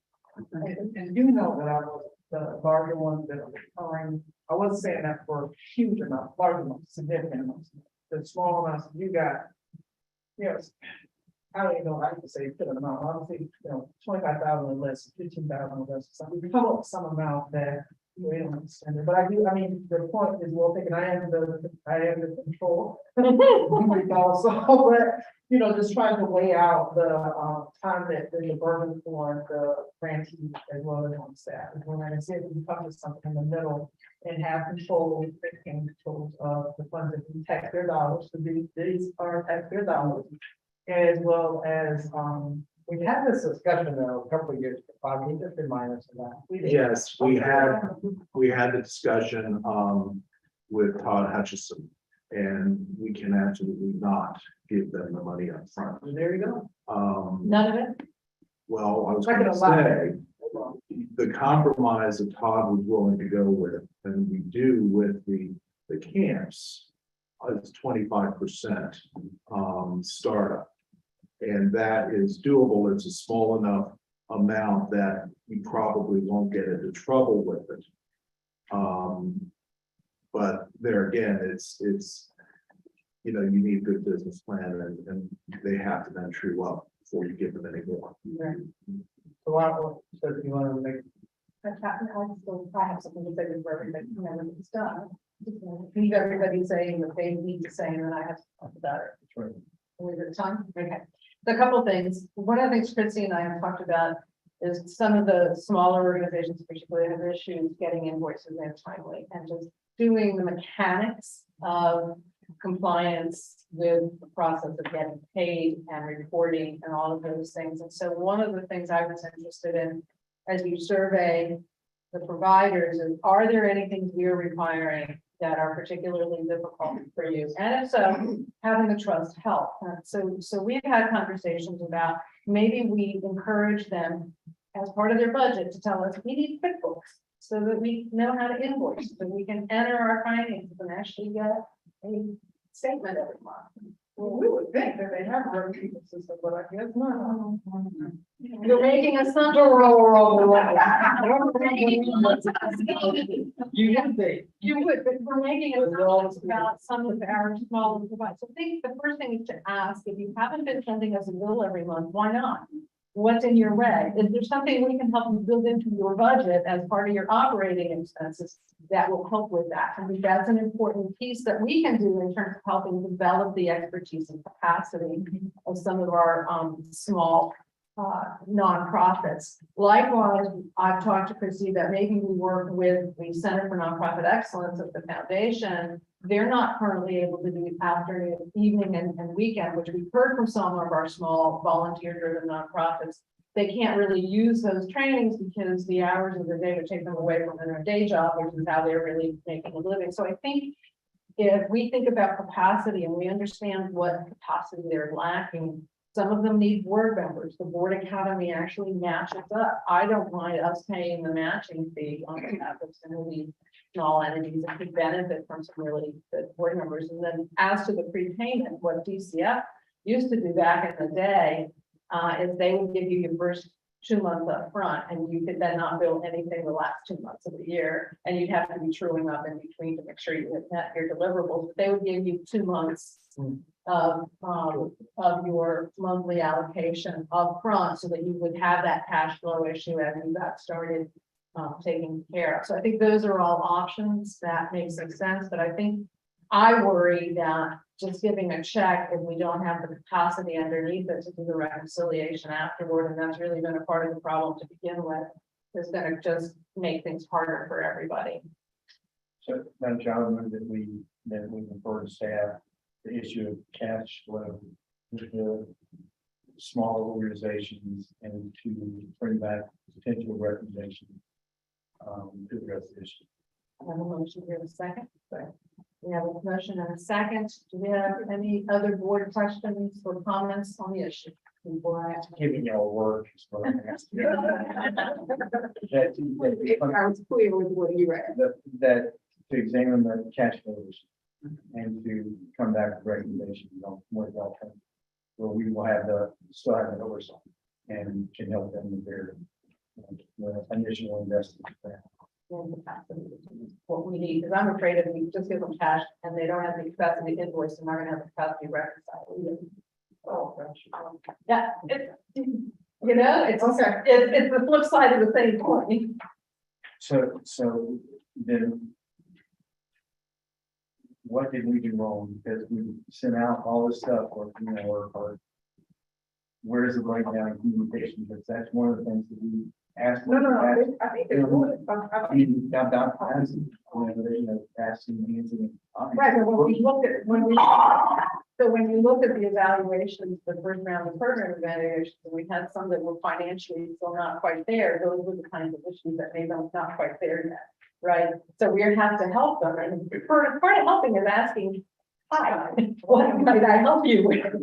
B: And you know that I was the larger ones that are recurring. I wasn't saying that for huge amounts, large amounts, significant amounts. The small amounts you got, yes. I don't even know, I can say put an amount, obviously, 25,000 or less, 15,000 or less, so we come up with some amount that we don't understand it, but I mean, the point is, well, thinking I am the control. Also, but, just trying to weigh out the time that the burden for the grantee as well as on staff. And when I said we come to something in the middle and have control, controls of the funds that we tax their dollars, so these are taxpayer dollars. As well as,
E: We had this discussion though a couple of years ago. Bob, can you just remind us of that?
J: Yes, we had the discussion with Todd Hutchison, and we can absolutely not give them the money up front.
B: there you go.
A: None of it?
J: Well, I was
B: Not
J: going to
B: gonna lie.
J: say, the compromise that Todd was willing to go with, and we do with the camps, is 25% startup. And that is doable. It's a small enough amount that you probably won't get into trouble with it. But there again, it's, you know, you need a good business plan and they have to then true up before you give them any more.
E: So why don't, so if you want to make,
A: I have something to say before everybody, whenever it's done. Leave everybody saying what they need to say, and then I have to talk about it.
C: Right.
A: Is it time? Okay. So a couple of things. One of the things Chrissy and I have talked about is some of the smaller organizations particularly have issues getting invoices in timely and just doing the mechanics of compliance with the process of getting paid and reporting and all of those things. And so one of the things I was interested in as you survey the providers is, are there any things we are requiring that are particularly difficult for you? And if so, having the trust help. So we've had conversations about maybe we encourage them as part of their budget to tell us we need QuickBooks so that we know how to invoice, so we can enter our finances and actually get a statement every month.
B: Well, we would think that they have a revenue system, but I guess not.
A: You're making assumptions.
E: you would be.
A: You would, but we're making assumptions about some of our smaller providers. So I think the first thing is to ask, if you haven't been sending us a bill every month, why not? What's in your way? Is there something we can help you build into your budget as part of your operating expenses that will help with that? I think that's an important piece that we can do in terms of helping develop the expertise and capacity of some of our small nonprofits. Likewise, I've talked to Chrissy that maybe we work with the Center for Nonprofit Excellence at the foundation. They're not currently able to do afternoon, evening, and weekend, which we've heard from some of our small volunteer-driven nonprofits. They can't really use those trainings because the hours of the day would take them away from their day job, which is how they're really making a living. So I think if we think about capacity and we understand what capacity they're lacking, some of them need board members. The board academy actually matches up. I don't mind us paying the matching fee on behalf of some of these small entities that could benefit from some really good board members. And then as to the prepayment, what DCF used to do back in the day is they would give you your first 2 months up front, and you could then not bill anything the last 2 months of the year, and you'd have to be truing up in between to make sure you hit met your deliverables. But they would give you 2 months of your monthly allocation up front, so that you would have that cash flow issue as you got started taking care of. So I think those are all options that make some sense, but I think I worry that just giving a check if we don't have the capacity underneath it to do the reconciliation afterward, and that's really been a part of the problem to begin with, is going to just make things harder for everybody.
C: So, Madam Chair, I move that we refer to staff the issue of cash flow with the small organizations and to bring back potential recommendations to address the issue.
A: I have a motion here in a second. We have a motion and a second. Do we have any other board questions or comments on the issue? Before I ask?
C: Giving y'all work is what I'm asking.
G: I was clear with what you read.
C: That to examine the cash flows and to come back with recommendations on what y'all think. Where we will have still have an oversight and can help them with their initial investment.
A: What we need, because I'm afraid if we just give them cash and they don't have the capacity to invoice, they're not gonna have the capacity to reconcile either. Oh, gosh. Yeah, it's okay. It's the flip side of the same coin.
C: So then what did we do wrong? Because we sent out all this stuff or where's the breakdown in communication? Because that's one of the things that we asked.
B: No, I think they're doing it.
C: I mean, about asking, answering.
A: Right, but when we look at, when you look at the evaluations, the first round of program evaluations, we had some that were financially still not quite there. Those were the kinds of issues that made them not quite there yet, right? So we have to help them, and part of helping is asking, hi, what might I help you with?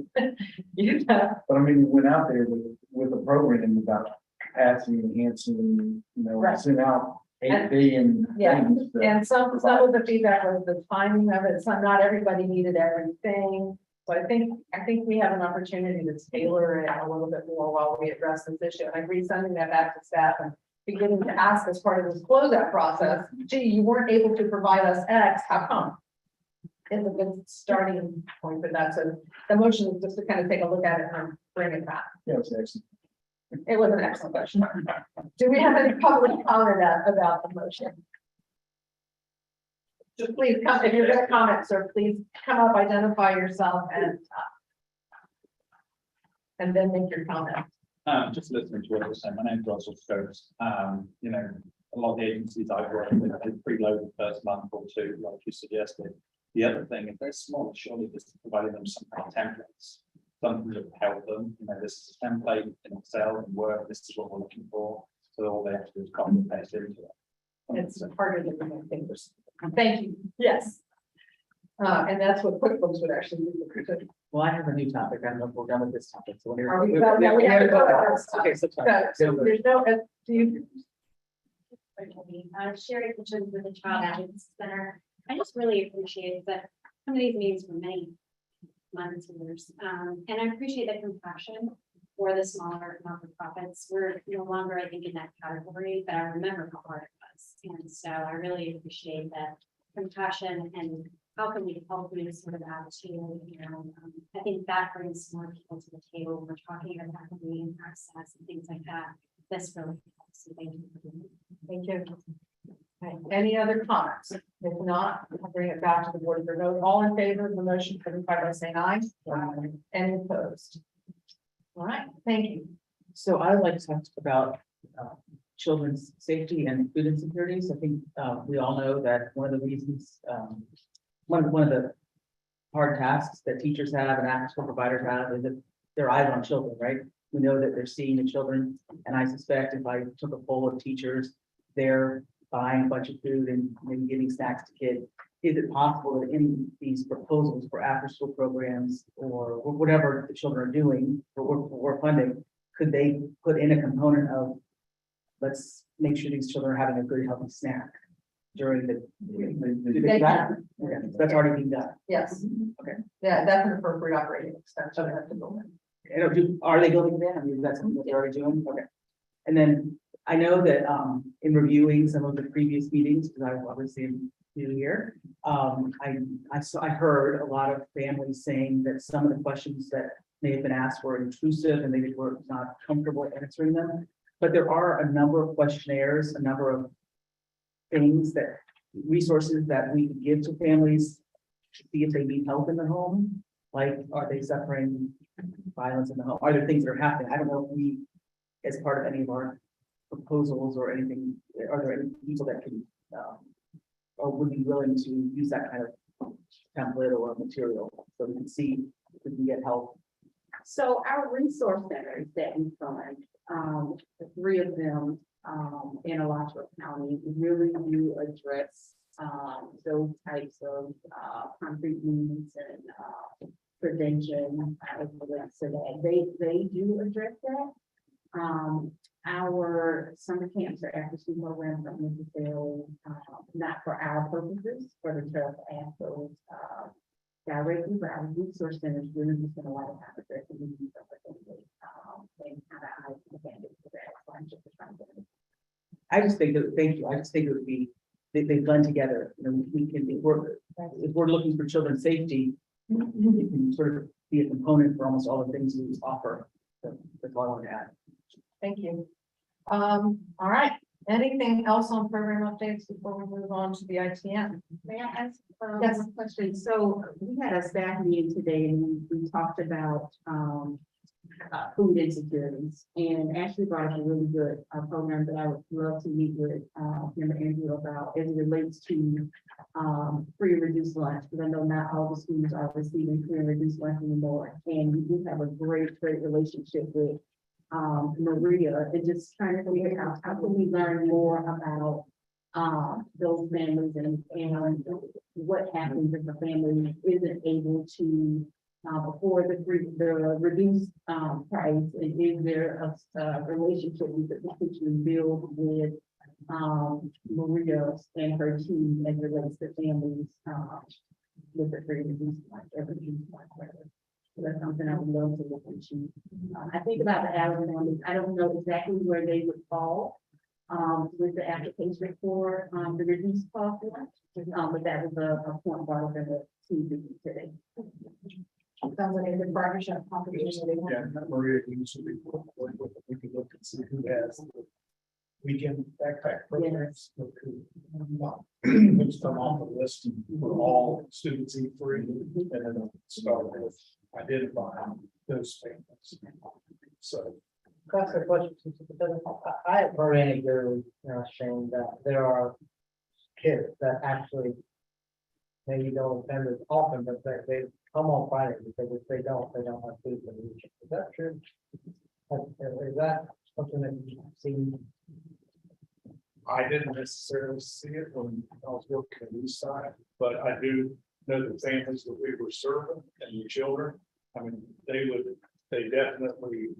A: You know?
C: But I mean, we went out there with a program about capacity enhancing,
A: Right.
C: sent out
A: And-
C: 8 billion
A: Yeah,
C: things. that-
A: and some of the feedback was the timing of it, some, not everybody needed everything. So I think we have an opportunity to tailor it a little bit more while we address this issue, and I agree sending that back to staff and beginning to ask as part of this closeout process, gee, you weren't able to provide us X, how come? It's a good starting point, but that's the motion is just to kind of take a look at it and bring it back.
C: Yeah, it's excellent.
A: It was an excellent question. Do we have any public comment about the motion? Just please come, if you're gonna comment, sir, please come up, identify yourself and then make your comment.
K: Just listening to what you're saying, my name's Russell Stokes. A lot of the agencies I work with, they preload the first month or two, like you suggested. The other thing, if they're small, surely just providing them some kind of templates, something that will help them, this is a template in Excel and Word, this is what we're looking for. So all they have to do is copy and paste into it.
A: It's harder than my fingers. Thank you, yes. And that's what QuickBooks would actually do.
F: Well, I have a new topic. I don't know if we're done with this topic. So
A: Are we done? No, we have to go to this
F: Okay, so.
A: So there's no, do you,
L: Sherry Kitchen with the Child Advocacy Center. I just really appreciate that some of these meetings for many months and years. And I appreciate the compassion for the smaller not-for-profits. We're no longer, I think, in that category, but I remember how hard it was. And so I really appreciate that compassion and how can we help you sort of attitude. I think that brings more people to the table. We're talking about equity and access and things like that. That's really helpful. So thank you for doing it.
A: thank you. Okay, any other comments? If not, I'll bring it back to the board for vote. All in favor of the motion, signify by saying aye. Any opposed? All right, thank you.
F: So I would like to talk about children's safety and food insecurities. I think we all know that one of the reasons, one of the hard tasks that teachers have and after-school providers have is that their eyes on children, right? We know that they're seeing the children, and I suspect if I took a poll of teachers, they're buying a bunch of food and maybe giving snacks to kids. Is it possible that in these proposals for after-school programs or whatever the children are doing, what we're funding, could they put in a component of, let's make sure these children are having a good healthy snack during the. Do they do that? Okay, that's already being done.
A: Yes.
F: Okay.
A: Yeah, that's an appropriate operating expense. So we have to go in.
F: Are they building that? I mean, that's something that they're already doing, okay. And then I know that in reviewing some of the previous meetings, because I was obviously new here, I heard a lot of families saying that some of the questions that may have been asked were intrusive and they were not comfortable answering them. But there are a number of questionnaires, a number of things that, resources that we can give to families to see if they need help in the home. Like, are they suffering violence in the home? Are there things that are happening? I don't know if we, as part of any of our proposals or anything, are there any people that can, or would be willing to use that kind of template or material so we can see if we can get help?
G: So our resource centers that we fund, the three of them, in Alachua County, really do address, those types of, concrete needs and, prevention as it relates to that. They do address that. Our summer camps or after school programs are necessarily, not for our purposes, for the child to ask those, directly, but our resource centers really do spend a lot of time addressing the needs of the family, and how to hide the family for that. So I'm just trying to.
F: I just think that, thank you, I just think it would be, they blend together, we can, if we're looking for children's safety, it can sort of be a component for almost all the things we offer. So that's all I want to add.
A: Thank you. All right, anything else on program updates before we move on to the ITM?
G: May I ask
A: Yes.
G: one question? So we had a staff meeting today and we talked about food insecurities, and Ashley brought up a really good program that I would love to meet with him and Andrew about as it relates to free and reduced lunch, because I know not all the schools are receiving free and reduced lunch anymore, and we do have a great relationship with Maria, and just trying to figure out how can we learn more about those families and what happens if a family isn't able to before the reduced, price, and is there a relationship we could potentially build with, Maria and her team as it relates to families, with the free reduced price, or reduced price, whatever. So that's something I would love to look into. I think about the hours on this, I don't know exactly where they would fall, with the application for, the reduced cost one. But that was a point brought up in the team today.
A: Sounds like a good partnership.
C: Yeah, Maria, you should be, we could look and see who has weekend backpack programs. Which come off the list for all students eat free, and then start with identifying those families. So.
E: That's a question. I have heard anecdotally, Shane, that there are kids that actually maybe don't attend as often, but they come on Friday because if they don't have food for the week. Is that true? Is that something that you've seen?
C: I didn't necessarily see it when I was working at the east side, but I do know the families that we were serving and the children. I mean, they definitely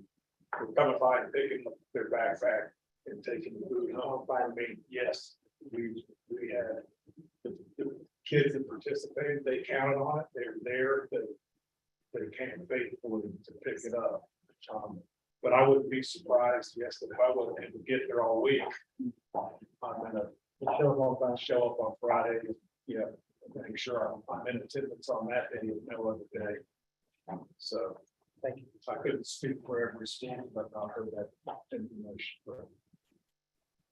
C: were coming by and picking up their backpack and taking the food home. I mean, yes, we had the kids that participated, they counted on it, they were there, they came faithfully to pick it up. But I wouldn't be surprised, yes, that if I wasn't able to get there all week, I'm gonna show up on Friday, make sure I'm in attendance on that day, and no other day. So, thank you. I couldn't speak for every student, but I heard that information. But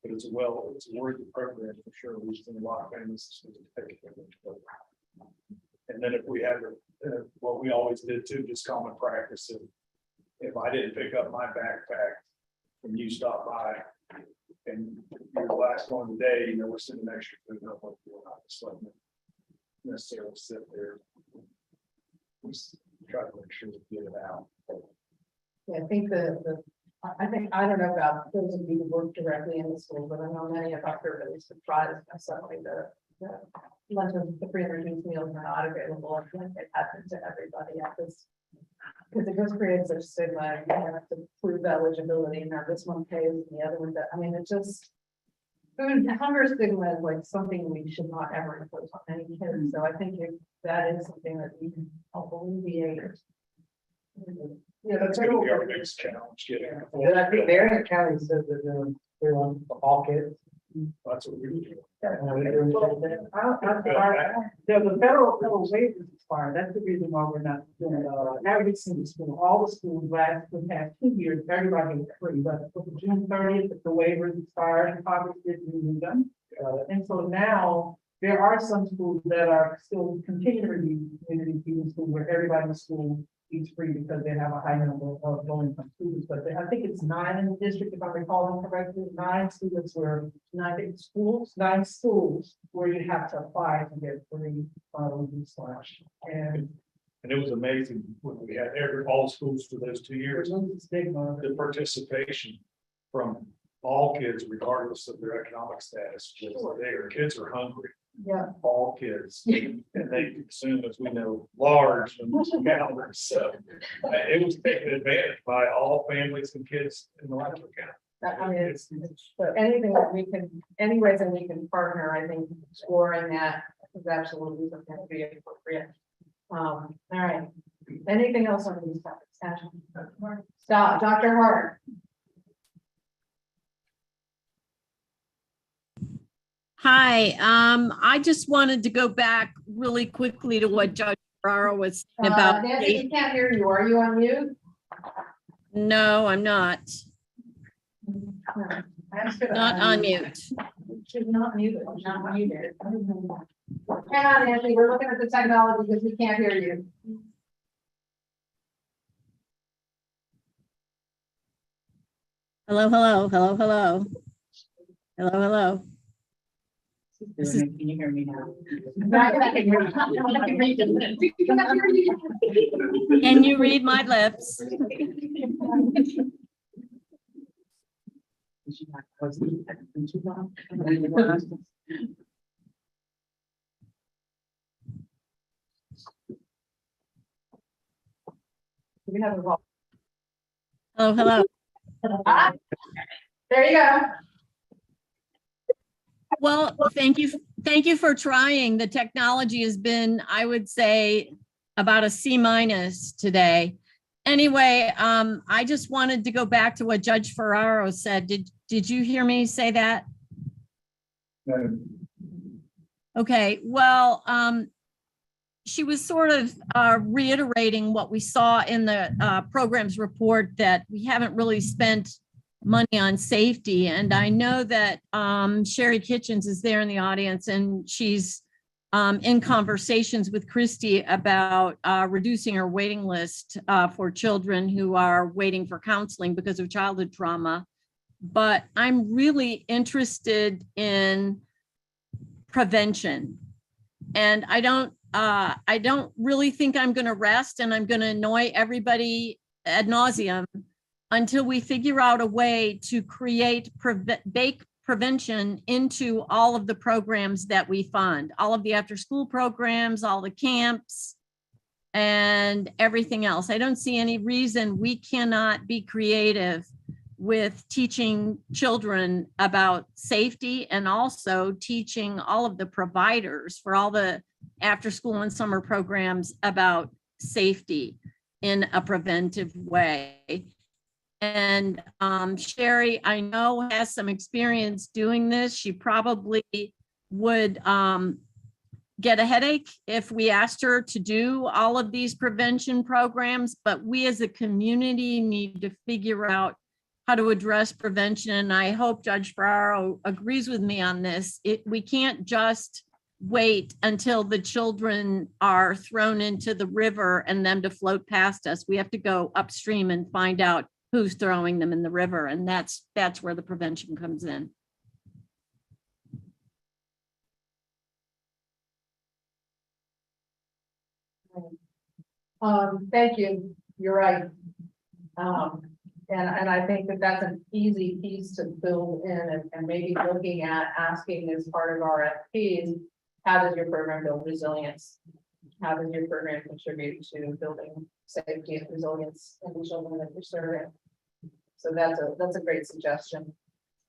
C: it's a worthy program for sure. We've seen a lot of families take advantage of it. And then if we have what we always did too, just common practice. If I didn't pick up my backpack when you stopped by and you're the last one today, we're sending extra food up. We're not just letting them necessarily sit there. We try to make sure to get it out.
A: Yeah, I think I don't know about those of you who work directly in the school, but I know many of us are really surprised by suddenly the lunches, the free and reduced meals are not available. I think it happens to everybody at this. Because it just creates a stigma, you have to prove eligibility, and now this one pays and the other one, I mean, it just. Food hunger stigma is like something we should not ever impose on any kids, so I think if that is something that we can help alleviate.
C: Yeah, that's gonna be our biggest challenge, getting.
E: And I think Marion County says that they're free lunch for all kids.
C: That's what we do.
B: The federal waivers expired. That's the reason why we're not doing every single school. All the schools last the past 2 years, everybody is free, but for June 30th, the waivers expired, and Congress didn't renew them. And so now there are some schools that are still continuing to be community feeding school where everybody in the school eats free because they have a high number of low-income students. But I think it's 9 in the district, if I'm recalling correctly, 9 students were 9 schools where you have to apply to get free reduced lunch. And
C: it was amazing when we had all schools for those 2 years.
B: Stigma.
C: The participation from all kids, regardless of their economic status, kids are hungry.
A: Yeah.
C: All kids, and they consume, as we know, large calories. So it was taken advantage by all families and kids in the Alachua County.
A: I mean, so anything that we can, any ways that we can partner, I think exploring that is absolutely something to be appropriate. All right. Anything else on these topics? Ashley? Stop, Dr. Hart.
M: Hi, I just wanted to go back really quickly to what Judge Ferraro was saying about.
A: Nancy, we can't hear you. Are you on mute?
M: No, I'm not. Not on mute.
A: She's not muted. Not muted. Hang on, Nancy, we're looking at the technology because we can't hear you.
M: Hello, hello, hello, hello. Hello, hello.
F: Can you hear me now?
M: Can you read my lips?
A: We have a vote.
M: Oh, hello.
A: Ah, there you go.
M: Well, thank you. Thank you for trying. The technology has been, I would say, about a C- today. Anyway, I just wanted to go back to what Judge Ferraro said. Did you hear me say that? Okay, well, she was sort of reiterating what we saw in the programs report, that we haven't really spent money on safety. And I know that Sherry Kitchens is there in the audience, and she's in conversations with Christy about reducing her waiting list for children who are waiting for counseling because of childhood trauma. But I'm really interested in prevention. And I don't really think I'm going to rest, and I'm going to annoy everybody ad nauseum until we figure out a way to bake prevention into all of the programs that we fund, all of the after-school programs, all the camps, and everything else. I don't see any reason we cannot be creative with teaching children about safety, and also teaching all of the providers for all the after school and summer programs about safety in a preventive way. And Sherry, I know, has some experience doing this. She probably would get a headache if we asked her to do all of these prevention programs, but we as a community need to figure out how to address prevention. And I hope Judge Ferraro agrees with me on this. We can't just wait until the children are thrown into the river and them to float past us. We have to go upstream and find out who's throwing them in the river. And that's where the prevention comes in.
A: Thank you. You're right. And I think that that's an easy piece to build in, and maybe looking at asking as part of RFPs, how does your program build resilience? How does your program contribute to building safety and resilience in the children that you're serving? So that's a great suggestion.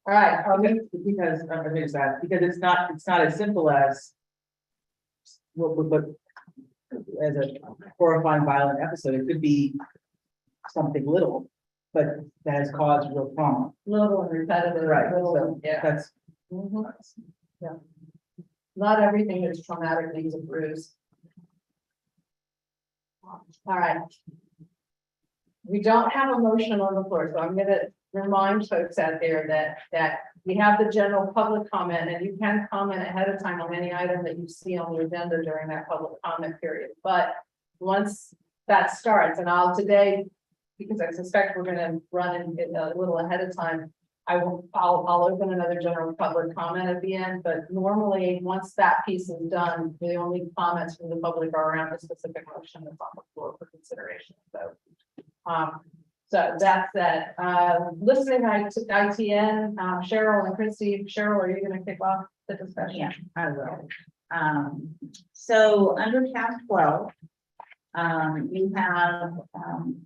A: All right.
F: Because it's not as simple as what as a horrifying violent episode. It could be something little, but that has caused real trauma.
A: Little and repetitive.
F: Right.
A: Little,
F: So
A: yeah.
F: that's
A: Yeah. Not everything that's traumatic leaves a bruise. All right. We don't have a motion on the floor, so I'm going to remind folks out there that we have the general public comment, and you can comment ahead of time on any item that you see on the agenda during that public comment period. But once that starts, and today, because I suspect we're going to run in a little ahead of time, I'll open another general public comment at the end, but normally, once that piece is done, the only comments from the public are around the specific motion that's on the floor for consideration. So that's that. Listening to ITN, Cheryl and Christy. Cheryl, are you going to kick off the discussion?
N: Yeah, I will. So under tab 12, you have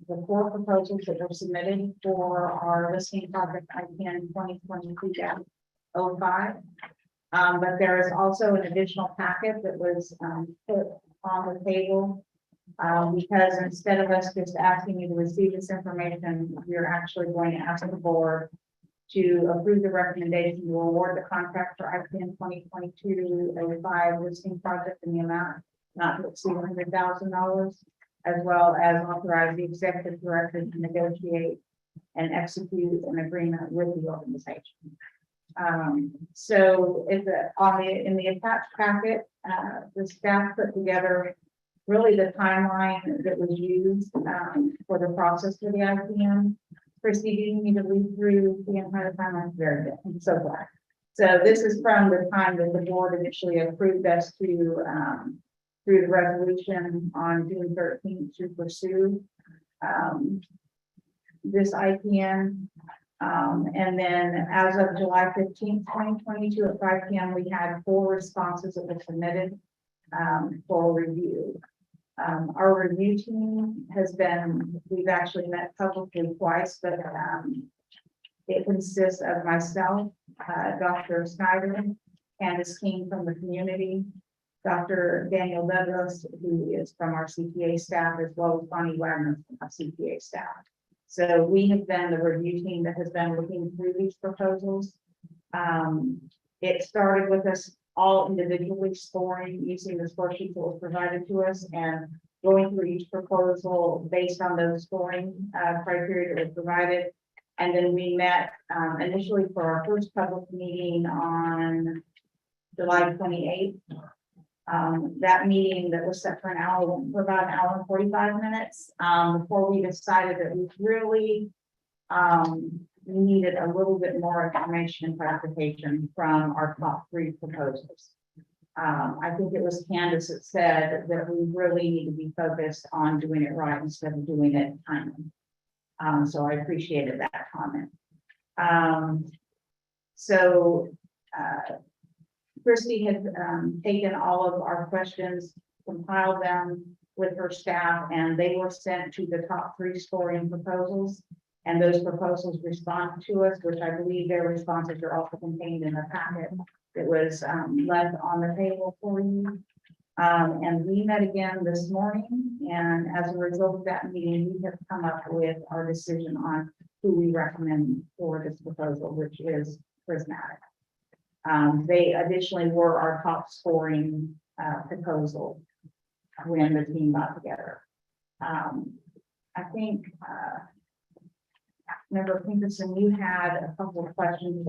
N: the 4 proposals that were submitted for our listing project IPN 2022-05. But there is also an additional packet that was put on the table because instead of us just asking you to receive this information, we're actually going to ask the board to approve the recommendation to award the contract for IPN 2022-05 listing project in the amount not to exceed $100,000, as well as authorize the executive director to negotiate and execute an agreement with the organization. So in the attached packet, the staff put together really the timeline that was used for the process for the IPN. Christy, do you need to read through the entire timeline? Very good. I'm so glad. So this is from the time that the board initially approved us to through the resolution on June 13th to pursue this IPN. And then as of July 15th, 2022 at 5 p.m., we had 4 responses that were submitted for review. Our review team has been, we've actually met publicly twice, but it consists of myself, Dr. Snyder, Candace King from the community, Dr. Daniel Douglas, who is from our CPA staff, as well as Bonnie Wagner from our CPA staff. So we have been the review team that has been looking through these proposals. It started with us all individually scoring using the score sheet that was provided to us and going through each proposal based on those scoring criteria that was provided. And then we met initially for our first public meeting on July 28th. That meeting that was set for an hour, went for about an hour and 45 minutes before we decided that we really needed a little bit more information and clarification from our top 3 proposals. I think it was Candace that said that we really need to be focused on doing it right instead of doing it timely. So I appreciated that comment. Christy had taken all of our questions, compiled them with her staff, and they were sent to the top 3 scoring proposals. And those proposals responded to us, which I believe their responses are also contained in the packet that was left on the table for you. And we met again this morning, and as a result of that meeting, we have come up with our decision on who we recommend for this proposal, which is Prismatic. They additionally were our top scoring proposal when the team got together. I think, Member Pinkerton, you had a couple of questions.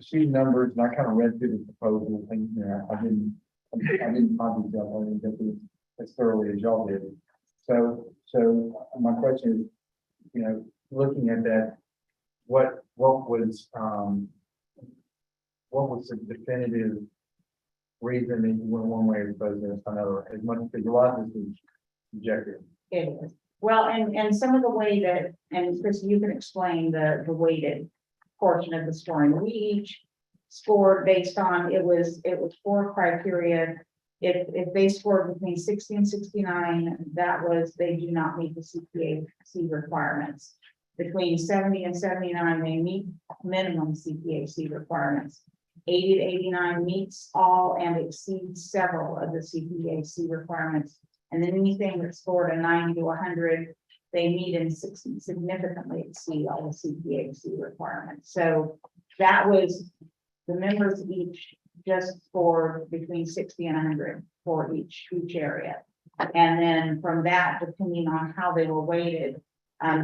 C: See numbers, and I kind of read through the proposal, and, I didn't probably go, I didn't get through as thoroughly as y'all did. So my question is, looking at that, what was the definitive reason that you went one way as opposed to another, as much as a lot of this is subjective?
N: It is. Well, and some of the way that, and Chris, you can explain the weighted portion of the scoring. We each scored based on, it was 4 criteria. If they scored between 60 and 69, that was, they do not meet the CPAC requirements. Between 70 and 79, they meet minimum CPAC requirements. 80 to 89 meets all and exceeds several of the CPAC requirements. And then anything that scored a 90 to 100, they meet and significantly exceed all the CPAC requirements. So that was, the members each just scored between 60 and 100 for each area. And then from that, depending on how they were weighted,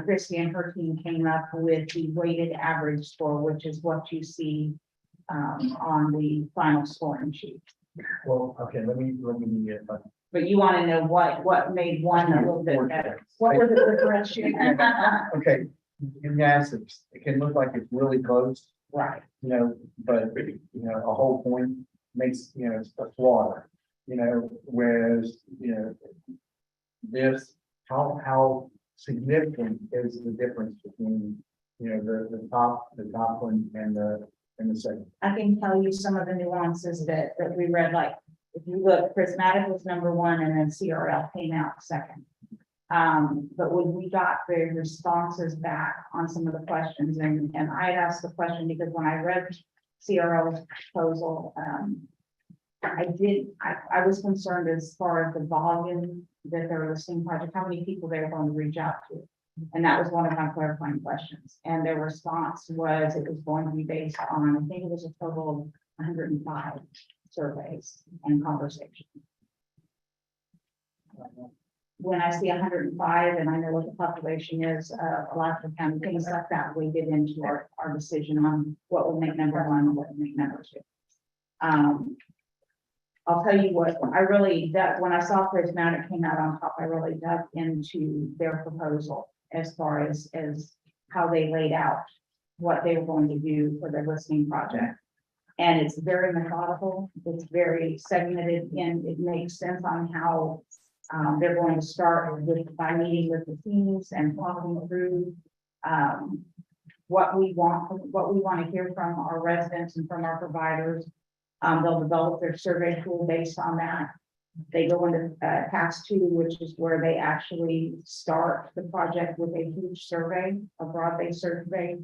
N: Christy and her team came up with the weighted average score, which is what you see on the final scoring sheet.
C: Well, okay, let me
N: But you want to know what made one a little bit better? What was the differentiation?
C: okay, gymnastics, it can look like it's really close,
N: Right.
C: but a whole point makes, it's a slaughter, whereas, this, how significant is the difference between, the top one and the second?
N: I can tell you some of the nuances that we read, like, if you look, Prismatic was number 1 and then CRL came out second. But when we got the responses back on some of the questions, and I asked the question because when I read CRL's proposal, I was concerned as far as the volume that they're listing project, how many people they're going to reach out to. And that was one of my clarifying questions. And their response was it was going to be based on, I think it was a total of 105 surveys and conversations. When I see 105 and I know what the population is, Alachua County, things like that, we get into our decision on what will make number 1 and what will make number 2. I'll tell you what, when I saw Prismatic came out on top, I really dug into their proposal as far as how they laid out what they were going to do for their listening project. And it's very methodical, it's very segmented, and it makes sense on how they're going to start by meeting with the teams and talking through what we want to hear from our residents and from our providers. They'll develop their survey tool based on that. They go into task 2, which is where they actually start the project with a huge survey, a broad-based survey.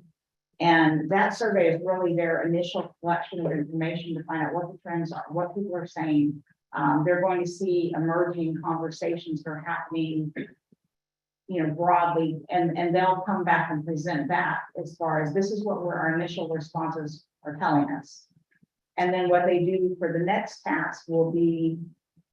N: And that survey is really their initial collection of information to find out what the trends are, what people are saying. They're going to see emerging conversations that are happening, broadly, and they'll come back and present that as far as this is what our initial responses are telling us. And then what they do for the next task will be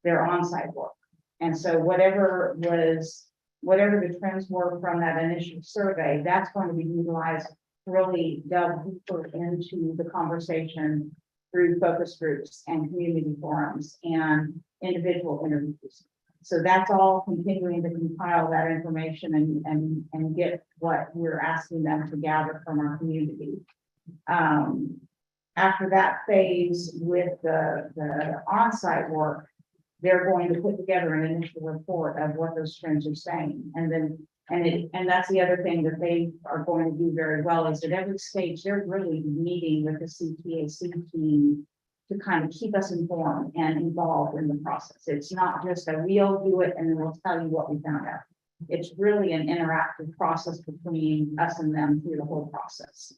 N: their on-site work. And so whatever the trends were from that initial survey, that's going to be utilized to really delve deeper into the conversation through focus groups and community forums and individual interviews. So that's all continuing to compile that information and get what we're asking them to gather from our community. After that phase with the on-site work, they're going to put together an initial report of what those trends are saying. And that's the other thing that they are going to do very well is at every stage, they're really meeting with the CTAC team to kind of keep us informed and involved in the process. It's not just a we'll do it and then we'll tell you what we found out. It's really an interactive process between us and them through the whole process.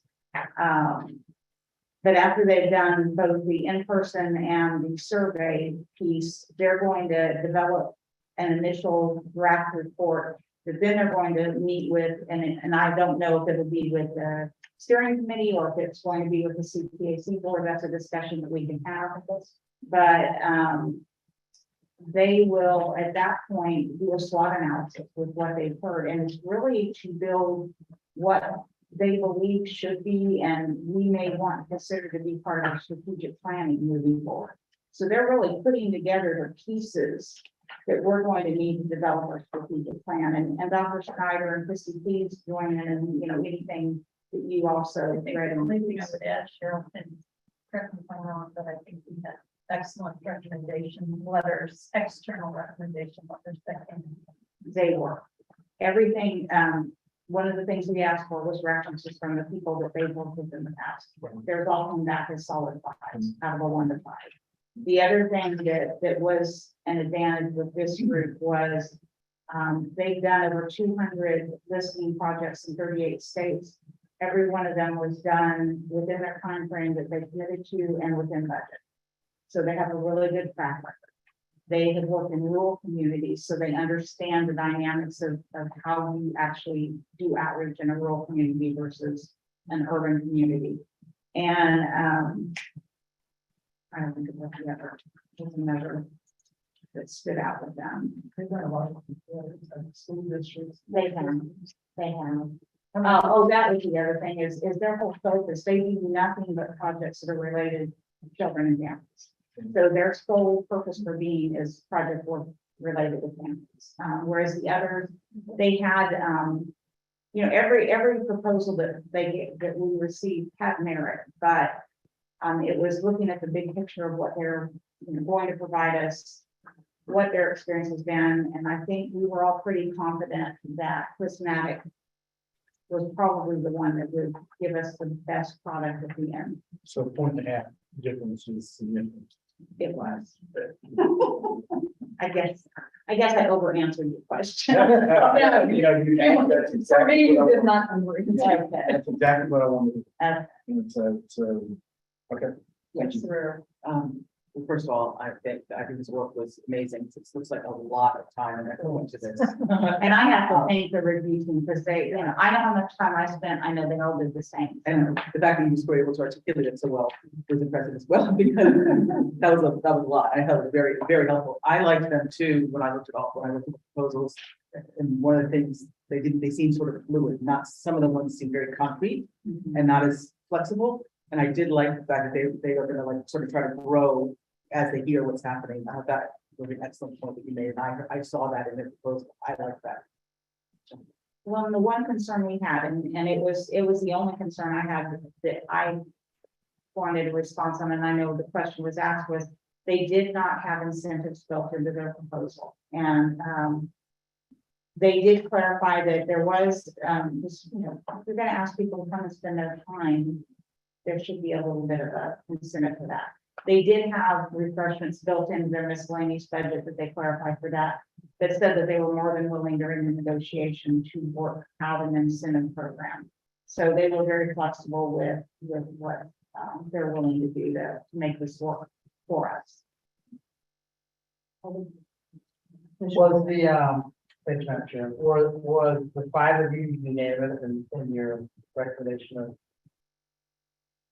N: But after they've done both the in-person and the survey piece, they're going to develop an initial draft report that then they're going to meet with, and I don't know if it'll be with the steering committee or if it's going to be with the CPAC board. That's a discussion that we can have with this. But they will at that point do a SWOT analysis with what they've heard, and it's really to build what they believe should be and we may want to consider to be part of strategic planning moving forward. So they're really putting together the pieces that we're going to need to develop our strategic plan. And Dr. Schneider and Christy, please join in and anything that you also read.
I: The only thing I would add, Cheryl, and correct me if I'm wrong, but I think we had excellent recommendation letters, external recommendation letters that came.
N: They were. Everything, one of the things we asked for was references from the people that they've worked with in the past. There's all come back as solid 5s out of a 1 to 5. The other thing that was an advantage with this group was they've done over 200 listening projects in 38 states. Every one of them was done within their time frame that they committed to and within budget. So they have a really good track record. They have worked in rural communities, so they understand the dynamics of how you actually do outreach in a rural community versus an urban community. And I don't think about the other measure that stood out with them.
H: They've got a lot of school districts.
N: They have. Oh, that was the other thing is their whole focus. They do nothing but projects that are related to children and families. So their sole purpose for being is project work related to families. Whereas the others, they had, every proposal that we received had merit, but it was looking at the big picture of what they're going to provide us, what their experience has been. And I think we were all pretty confident that Prismatic was probably the one that would give us the best product at the end.
C: So 1.5 difference is significant.
N: It was. I guess I over answered your question.
C: That's exactly what I
B: Did not agree.
C: That's exactly what I wanted.
N: Uh,
C: So, okay.
F: Yes, sir. Well, first of all, I think this work was amazing. It looks like a lot of time and effort went to this.
N: And I have to thank the review team because they, I know how much time I spent. I know they all did the same.
F: And the fact that you just were able to articulate it so well was impressive as well, because that was a lot. I thought it was very, very helpful. I liked them too when I looked at the proposals. And one of the things they seemed sort of fluid, not some of the ones seemed very concrete and not as flexible. And I did like the fact that they are going to sort of try to grow as they hear what's happening. I thought that was an excellent point that you made. And I saw that in the proposal. I like that.
N: Well, and the one concern we had, and it was the only concern I had that I wanted a response on, and I know the question was asked, was they did not have incentives built into their proposal. And they did clarify that there was, if you're going to ask people to come and spend their time, there should be a little bit of a incentive for that. They did have refreshments built into their miscellaneous budget, but they clarified for that. That said that they were more than willing during the negotiation to work out an incentive program. So they were very flexible with what they're willing to do to make this work for us.
E: Was the, thanks, Madam Chair, was the five of you unanimous in your recommendation of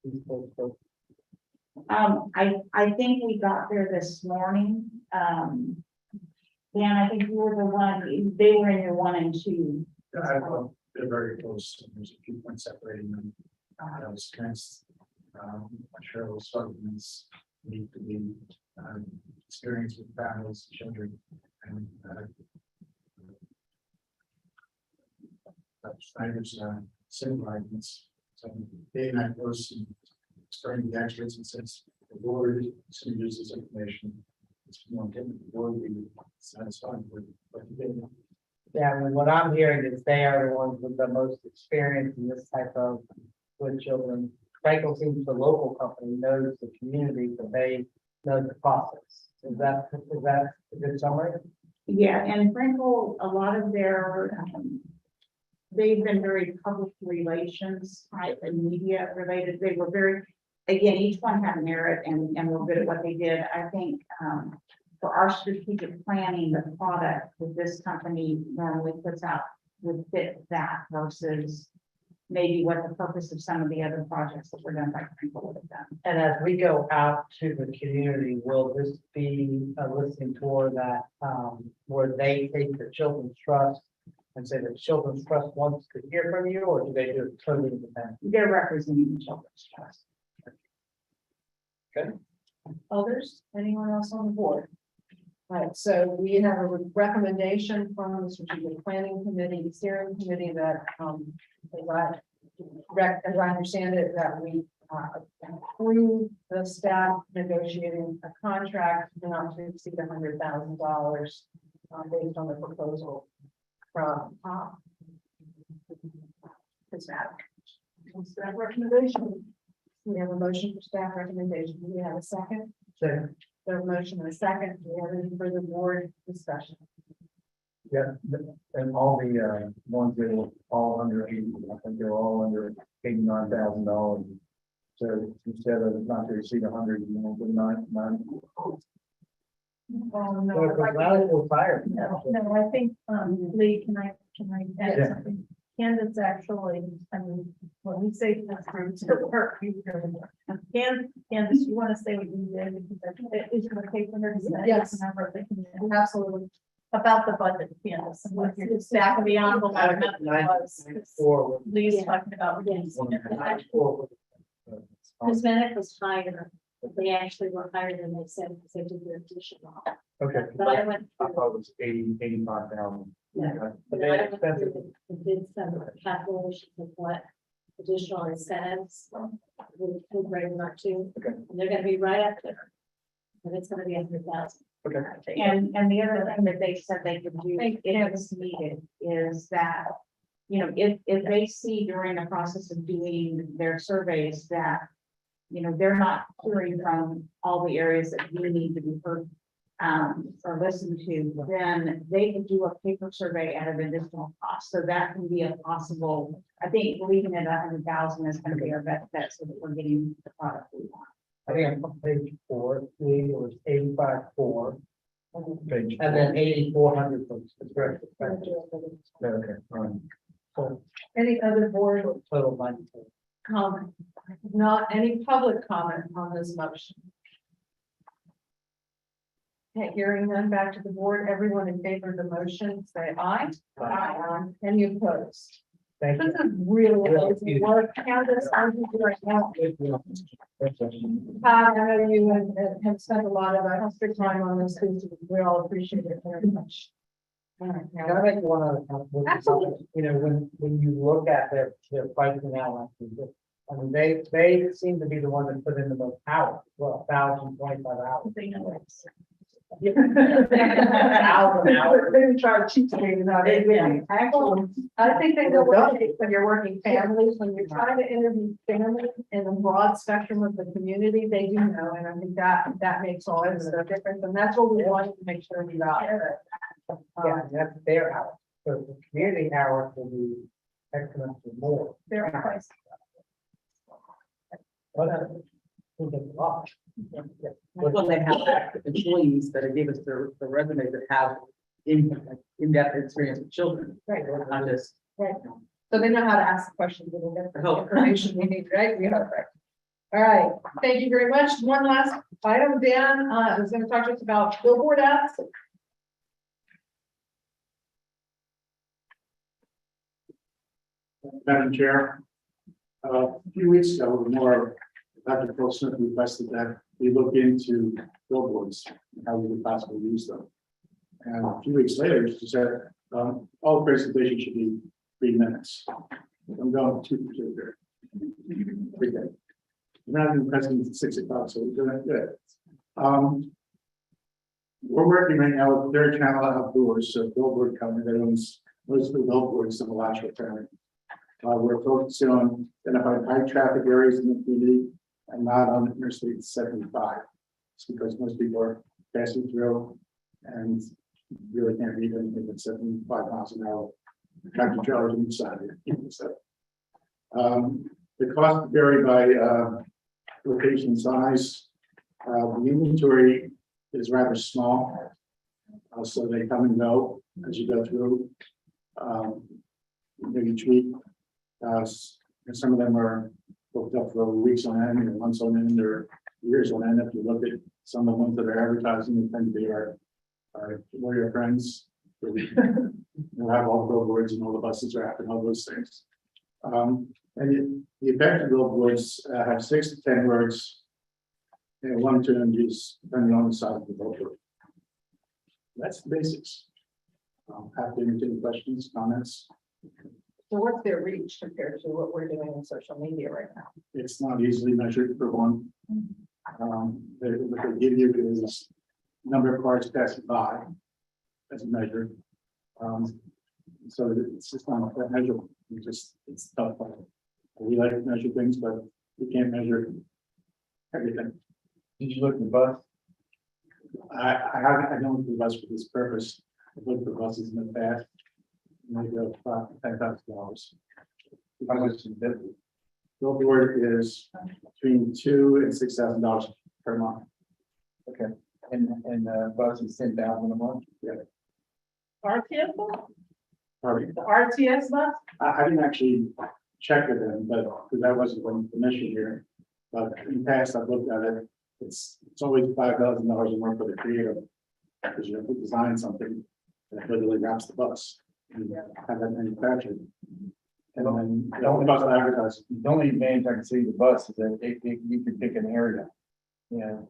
E: these folks?
N: I think we got there this morning. Dan, I think you were the one, they were in your 1 and 2.
C: They're very close. There's a few points separating them. I was kind I'm sure those arguments need to be experienced with families, children, and Snyder's similar arguments. So they and I close and explaining the experts and since the board is going to use this information, it's more intended the board will be satisfied with what you did.
E: Yeah, I mean, what I'm hearing is they are the ones with the most experience in this type of with children. Frankel seems the local company knows the community, but they know the process. Is that a good summary?
N: Yeah, and Frankel, a lot of their, they've been very public relations type and media related. They were very, again, each one had merit and were good at what they did. I think for our strategic planning, the product that this company normally puts out would fit that versus maybe what the purpose of some of the other projects that were done by Frankel would have done.
E: And as we go out to the community, will this be a listening tour that where they take the Children's Trust and say the Children's Trust wants to hear from you, or do they do it totally independent?
N: They're representing the Children's Trust.
A: Others, anyone else on the board? All right, so we have a recommendation from the strategic planning committee, steering committee that, as I understand it, that we approve the staff negotiating a contract not to exceed $100,000 based on the proposal from the staff. Staff recommendation. We have a motion for staff recommendation. Do we have a second?
E: So,
A: There's a motion and a second. Do we have any further board discussion?
C: Yeah, and all the ones that were all under 80, I think they're all under $89,000. So instead of not to exceed 100, you know, the 9.
E: radical fire.
I: No, I think, Lee, can I add
C: Yeah.
I: something? Candace actually, I mean, when we say that's through to work, you really work. Candace, you want to say what you did, because I think that is going to take for her to say.
A: Yes.
I: Number of things.
A: Absolutely.
I: About the budget, Candace, and what your staff of the envelope was. Lee's talking about.
L: Cosmetic was higher, but they actually were higher than they said, because they did their additional.
C: Okay.
L: But I went
C: I
L: through,
C: thought it was 85,000.
L: yeah,
C: Okay.
L: but I went through the did some calculations of what additional incentives would bring up to.
C: Okay.
L: And they're gonna be right up there. And it's gonna be 100,000.
C: Okay.
N: And the other thing that they said they could do if it's needed is that, you know, if they see during the process of doing their surveys that, you know, they're not hearing from all the areas that we need to be heard or listened to, then they can do a paper survey at an additional cost. So that can be a possible, I think leaving it at 100,000 is going to be our best bet so that we're getting the product we want.
E: I think on page 4, it was 85,400,
C: Page
E: and then 8,400 for the direct expenses.
C: Okay.
E: So
A: Any other board
E: total 94.
A: comment? Not any public comment on this motion? Okay, hearing none, back to the board. Everyone in favor of the motion, say aye. Aye. Any opposed?
E: Thank
A: This
E: you.
A: is really amazing work. Candace, I'm right now. I know you have spent a lot of extra time on this, because we all appreciate it very much. All right,
E: Can
A: now,
E: I make one other comment?
A: Absolutely.
E: You know, when you look at their pricing out, I mean, they seem to be the ones that put in the most hours, well, 1,025 hours.
I: They know it's.
B: Maybe try to cheat me, not anything.
A: Actually, I think they know when you're working families, when you're trying to interview families in a broad spectrum of the community, they do know, and I think that makes all the difference, and that's what we wanted to make sure we got.
E: Yeah, that's their hour. So the community hour will be exponentially more.
I: Their price.
E: But we'll get a lot.
F: Well, they have employees that give us the resumes that have in-depth experience with children.
A: Right.
F: Not just.
A: Right. So they know how to ask the questions and we'll get the
F: Oh.
A: information we need, right? We have it. All right, thank you very much. One last item, Dan, is gonna talk to us about billboard ads.
C: Madam Chair, a few weeks ago, or more, Dr. Phil Smith requested that we look into billboards, and how we could possibly use them. And a few weeks later, she said, all presentation should be 3 minutes. I'm going 2 here. Okay. We're not even presenting at 6 o'clock, so we're doing good. We're working right now with their channel outdoors, so billboard company that owns most of the billboards in Alachua County. We're focusing on identifying high traffic areas in the community and not on Interstate 75. It's because most people are passing through and really can't read anything at 75 miles an hour. Tractor trailers on each side here. So, the cost vary by location and size. The inventory is rather small. So they come and go as you go through. Maybe each week. And some of them are booked up for weeks on end, or months on end, or years on end. If you look at some of the ones that are advertising, they tend to be our lawyer friends. We'll have all the billboards and all the buses wrapped and all those things. And the effective billboards have 6 to 10 words, and 1 to 2 images, depending on the size of the billboard. That's the basics. Happy to entertain questions, comments.
A: So what's their reach compared to what we're doing in social media right now?
C: It's not easily measured for one. What they give you is number of cars passing by as a measure. So it's just not a measure. It's tough. We like to measure things, but we can't measure everything. Did you look at the bus? I don't look at the bus for this purpose. I've looked at the buses in the past. Maybe $5,000-$10,000. How much is it? Billboard is between $2,000 and $6,000 per month. Okay, and bus is 10,000 a month. Yeah.
A: RTS bus?
C: Sorry,
A: The RTS bus?
C: I didn't actually check with them, but because I wasn't going to mission here. But in the past, I've looked at it. It's always $5,000 a month for the creative, because you have to design something that literally wraps the bus. And have that manufactured. And then the only bus advertising. The only advantage I can see the bus is that you could pick an area. And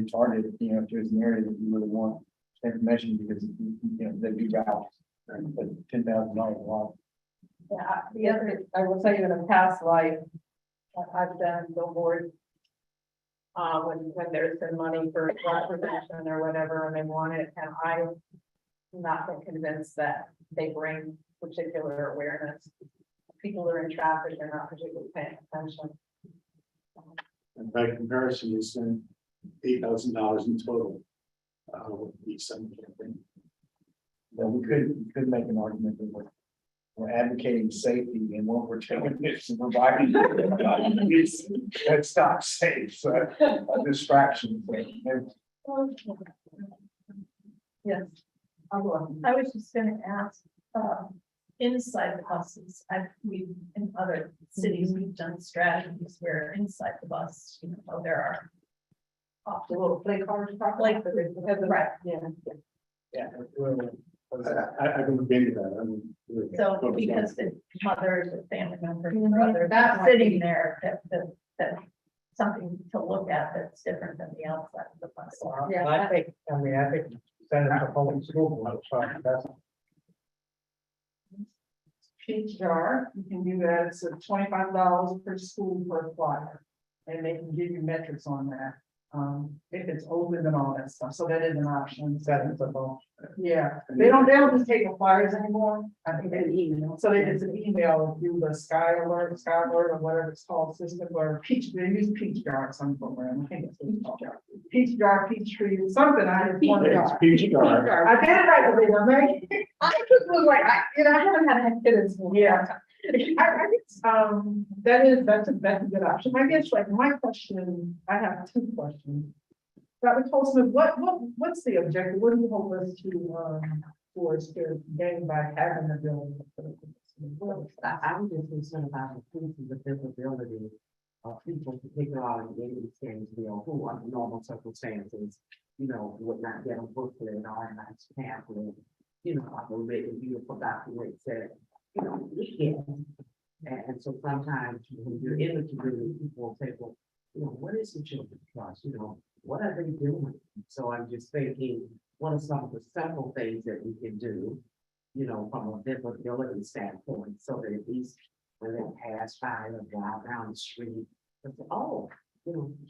C: target, if there's an area that you really want information, because they do routes. But $10,000 a lot.
A: Yeah, the other, I will tell you in a past life, I've done billboard. When there's been money for flood prevention or whatever, and they want it, and I've not been convinced that they bring particular awareness. People are in traffic, they're not particularly paying attention.
C: And by comparison, you spend $8,000 in total. With the summer campaign. Then we could make an argument that we're advocating safety, and what we're telling is providing that's not safe, so a distraction.
A: Yes.
I: I was just gonna ask, inside the buses, in other cities, we've done strategies where inside the bus, there are.
A: The little play cars,
I: Like, right,
C: Yeah. I can look into that.
I: so because the mothers or family members, or
A: Mhm.
I: others,
A: That might
I: sitting
A: be-
I: there, that something to look at that's different than the outside of the bus.
A: Yeah.
E: I think send it to public school board, so that's.
B: Peach jar, you can do that, it's $25 per school per flyer. And they can give you metrics on that. if it's open and all that stuff, so that is an option, settings of all. Yeah, they don't just take the flyers anymore, I think they email, so it's an email through the Sky Alert, or whatever it's called, system, or Peach, they use Peach Jar or some program, I think it's Peach Jar. Peach Jar, Peach Tree, something, I just wanted.
C: It's peach jar.
B: I did it right with it, okay? I just was like, I haven't had a kids, yeah. I guess, that's a good option. I guess like my question, I have two questions. Dr. Tolson, what's the objective? What do you hope us towards to gain by having the building?
H: I was just concerned about increasing the visibility of people, particularly in these things, who under normal circumstances, would not get a booklet or a nice pamphlet, a written beautiful document that, we get. And so sometimes when you're in the community, people will say, well, what is the children's trust? What are they doing? So I'm just thinking, what are some of the simple things that we can do, from a visibility standpoint, so that at least when they pass by or drive down the street, they say, oh,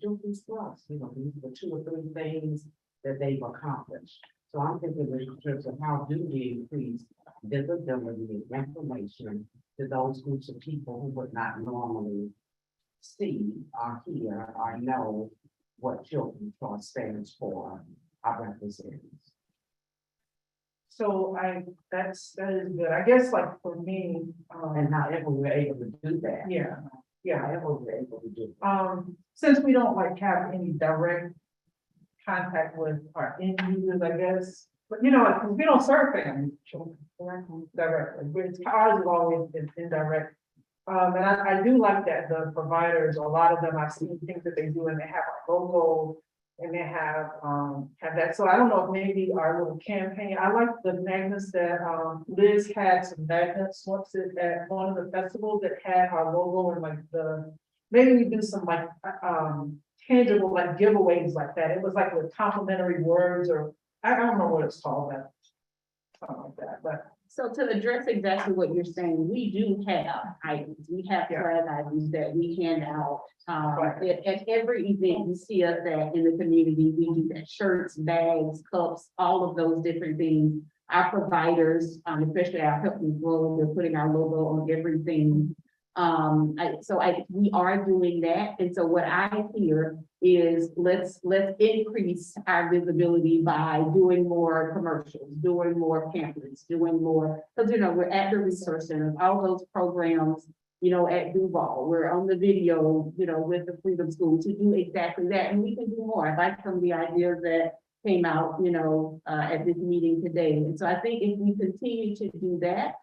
H: children's trust, these are the 2 or 3 things that they've accomplished. So I'm thinking in terms of how do we increase visibility and information to those groups of people who would not normally see or hear or know what Children's Trust stands for or represents.
B: So that is good. I guess like for me,
H: And however we're able to do that.
B: yeah.
H: However we're able to do it.
B: Since we don't like have any direct contact with our end users, I guess, but because we don't serve family children directly, but it's ours is always indirect. And I do like that the providers, a lot of them, I've seen things that they do and they have a logo and they have that. So I don't know if maybe our little campaign, I like the magnets that Liz had some magnets once at one of the festivals that had our logo and like maybe we do some like tangible like giveaways like that. It was like with complimentary words or I don't know what it's called, that something like that, but.
G: So to address exactly what you're saying, we do have items, we have flag items that we hand out. At every event you see us at in the community, we do that, shirts, bags, cups, all of those different things. Our providers, especially our Help Me Grow, they're putting our logo on everything. We are doing that. And so what I hear is let's increase our visibility by doing more commercials, doing more pamphlets, doing more, because we're at the resource center, all those programs, at Duval, we're on the video, with the Freedom School to do exactly that. And we can do more. I like some of the ideas that came out, at this meeting today. And so I think if we continue to do that,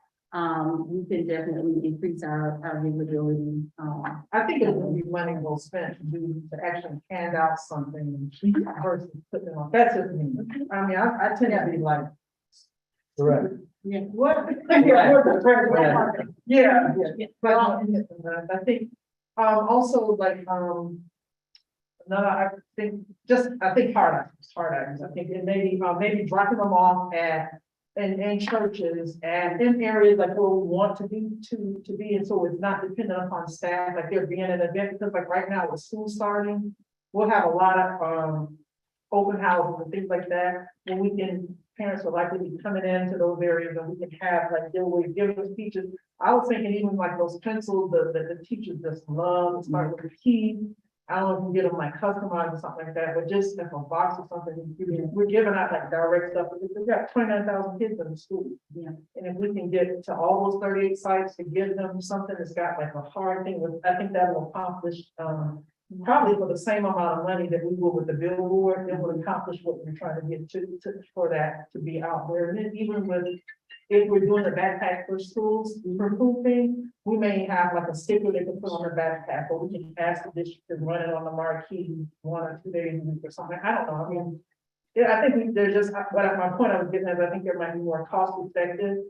G: we can definitely increase our visibility.
B: I think it would be money well spent to actually hand out something versus putting it on. That's just me. I mean, I tend to be like.
C: Correct.
B: Yeah, what? Yeah. But I think, also like, another, I think hard items. I think it maybe dropping them off in churches and in areas like where we want to be, and so it's not dependent upon staff, like there being an event, because like right now with school starting, we'll have a lot of open houses and things like that, where parents will likely be coming into those areas and we can have like give us teachers. I was thinking even like those pencils, the teachers just love, start with the key. I don't know if we can get them like customized or something like that, but just like a box or something, we're giving out like direct stuff, because we've got 29,000 kids in the school.
G: Yeah.
B: And if we can get to all those 38 sites to give them something that's got like a hard thing with, I think that will accomplish, probably for the same amount of money that we will with the billboard, it will accomplish what we're trying to get for that to be out there. And then even with, if we're doing the backpack for schools, for food thing, we may have like a sticker they can put on the backpack, or we can ask the district to run it on the marquee 1 or 2 days a week or something. I don't know. I mean, yeah, I think there's just, but my point I was getting at, I think there might be more cost effective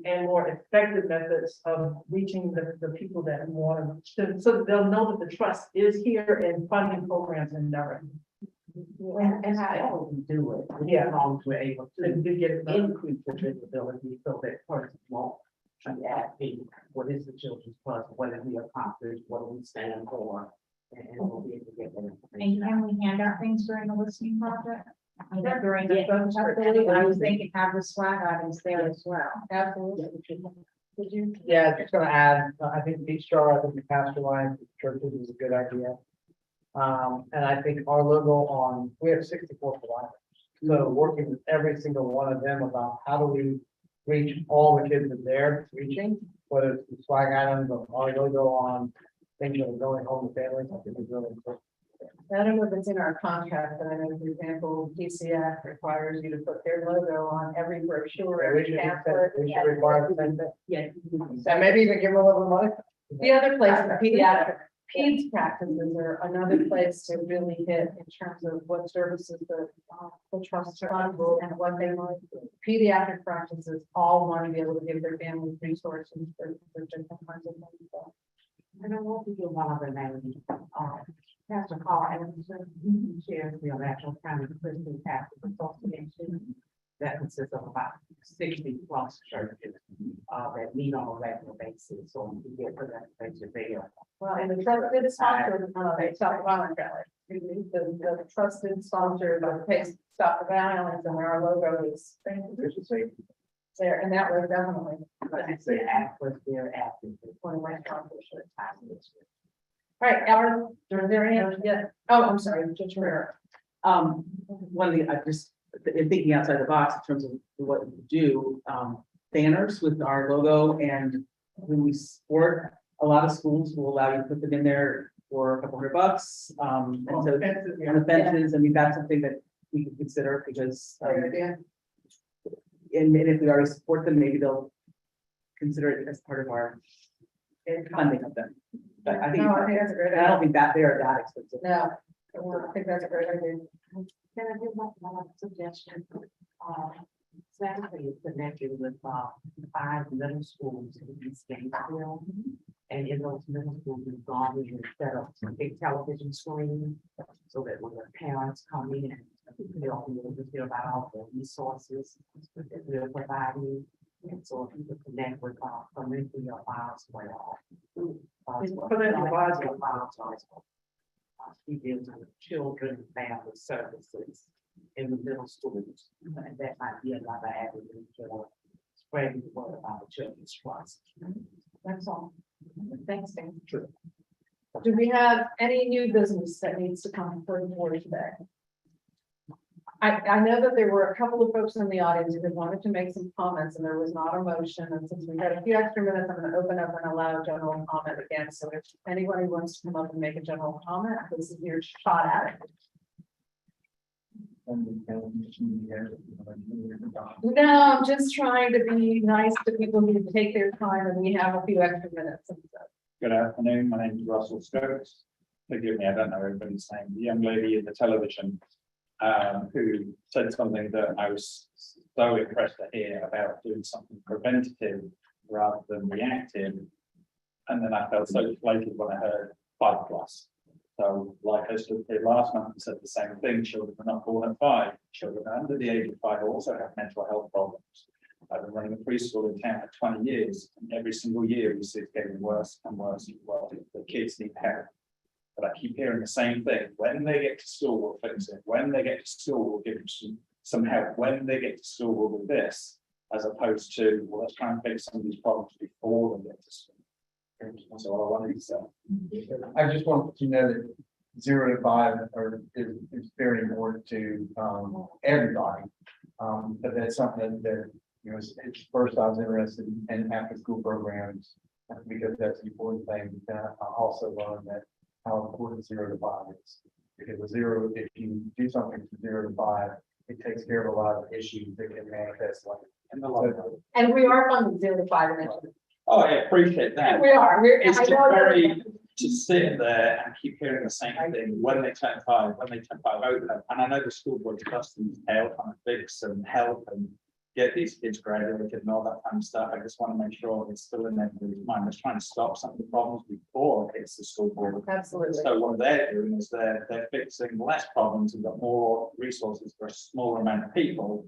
B: and more effective methods of reaching the people that we want to, so that they'll know that the trust is here and funding programs indirectly.
H: And however we do it, as long as we're able to increase the visibility so that persons won't be asking, what is the Children's Trust, what have we accomplished, what do we stand for, And we'll be able to get that
N: And
H: information.
N: can we hand out things during the listening project? I mean, during the
B: Yeah,
N: focus group,
B: absolutely.
N: I was thinking have the swag items there as well.
B: Absolutely. Did you?
E: Yeah, just gonna add, I think Beach Star, I think the pasture line, churches is a good idea. And I think our logo on, we have 64 providers. So working with every single one of them about how do we reach all the kids that they're reaching, whether it's the swag items or our logo on things that are going home to families, I think is really important.
B: I don't know if it's in our contract, but I know, for example, DCF requires you to put their logo on every brochure,
E: We
B: every
E: should,
B: pamphlet.
E: we should require the same thing.
B: Yeah.
E: And maybe even give them a little money.
B: The other place, the pediatric, peds practices are another place to really hit in terms of what services the trust funds and what they want. Pediatric practices all want to be able to give their families resources for different kinds of things. So,
H: And I want to give one other name, Pastor Carl Anderson, he chairs the Alachua County Christian Pastor Association. That consists of about 60 plus churches, that meet on a regular basis, so we can get for that information there.
B: well, and the trusted sponsor, Stop the Violence Rally. The trusted sponsor of the Stop the Violence, and our logo is there, and that was definitely.
H: But it's the act was there after.
B: One of my accomplishments. All right, Albert, is there any other? Yeah. Oh, I'm sorry, Judge Ferrer.
F: One thing I just, in thinking outside the box in terms of what we do, banners with our logo, and when we support, a lot of schools will allow you to put them in there for a couple $100. And so on the fences, I mean, that's something that we can consider because,
B: Great idea.
F: and if we already support them, maybe they'll consider it as part of our funding of them. But I think,
B: No, I think that's a great
F: I don't
B: idea.
F: think that they are that expensive.
B: No, I think that's a great idea.
H: Can I give one suggestion? Saturday is connected with, 5 middle schools in East Gainesville. And in those middle schools, we've gone in and set up some big television screens so that when the parents come in, they'll be able to hear about all the resources that we're providing. And so if you could connect with, Community of Miles well.
B: Community of
H: Miles. He deals with children and family services in the middle schools. And that might be another avenue for spreading the word about the children's trust.
B: That's all. Thanks, Dan.
F: Sure.
B: Do we have any new business that needs to come before the board today? I know that there were a couple of folks in the audience who wanted to make some comments and there was not a motion. And since we had a few extra minutes, I'm going to open up and allow general comment again. So if anybody wants to come up and make a general comment, this is your shot at it. No, I'm just trying to be nice to people who take their time and we have a few extra minutes.
K: Good afternoon, my name is Russell Stokes. Forgive me, I don't know everybody's name. The young lady in the television who said something that I was so impressed to hear about doing something preventative rather than reactive. And then I felt so deflated when I heard 5+. So like I stood here last month and said the same thing, children are not born at 5. Children under the age of 5 also have mental health problems. I've been running a preschool in town for 20 years, and every single year we see it getting worse and worse and worse. The kids need help. But I keep hearing the same thing. When they get to school, we'll fix it. When they get to school, we'll give them some help. When they get to school, we'll do this, as opposed to, well, let's try and fix some of these problems before they get to school. That's all I wanted to say.
C: I just want to know that 0 to 5 is very important to everybody. But that's something that, you know, it's first I was interested in after school programs because that's the important thing. I also learned that how important 0 to 5 is. Because if you do something from 0 to 5, it takes care of a lot of issues that can manifest like in the long run.
B: And we are funding 0 to 5 initiatives.
K: Oh, I appreciate that.
B: We are.
K: It's just very to sit there and keep hearing the same thing when they turn 5, when they turn 5 over. And I know the school board trusts them to help and fix and help and get these kids graduated and all that kind of stuff. I just want to make sure it's still in everybody's mind. They're trying to stop some of the problems before it hits the school board.
B: Absolutely.
K: So what they're doing is they're fixing less problems and got more resources for a smaller amount of people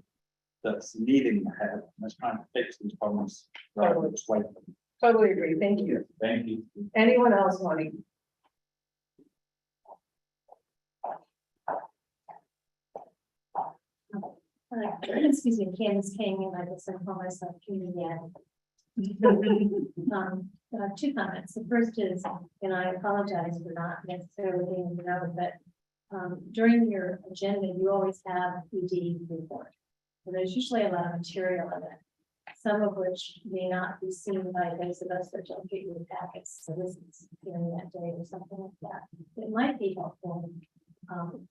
K: that's needing the help. And they're trying to fix these problems rather than just wait for them.
B: Totally agree. Thank you.
K: Thank you.
B: Anyone else wanting?
L: Excuse me, Candace came in, I just sent home myself, community ed. Two comments. The first is, and I apologize for not necessarily being to know, but during your agenda, you always have ED report. So there's usually a lot of material in it, some of which may not be seen by those of us that don't get your packets. So this is during that day or something like that. It might be helpful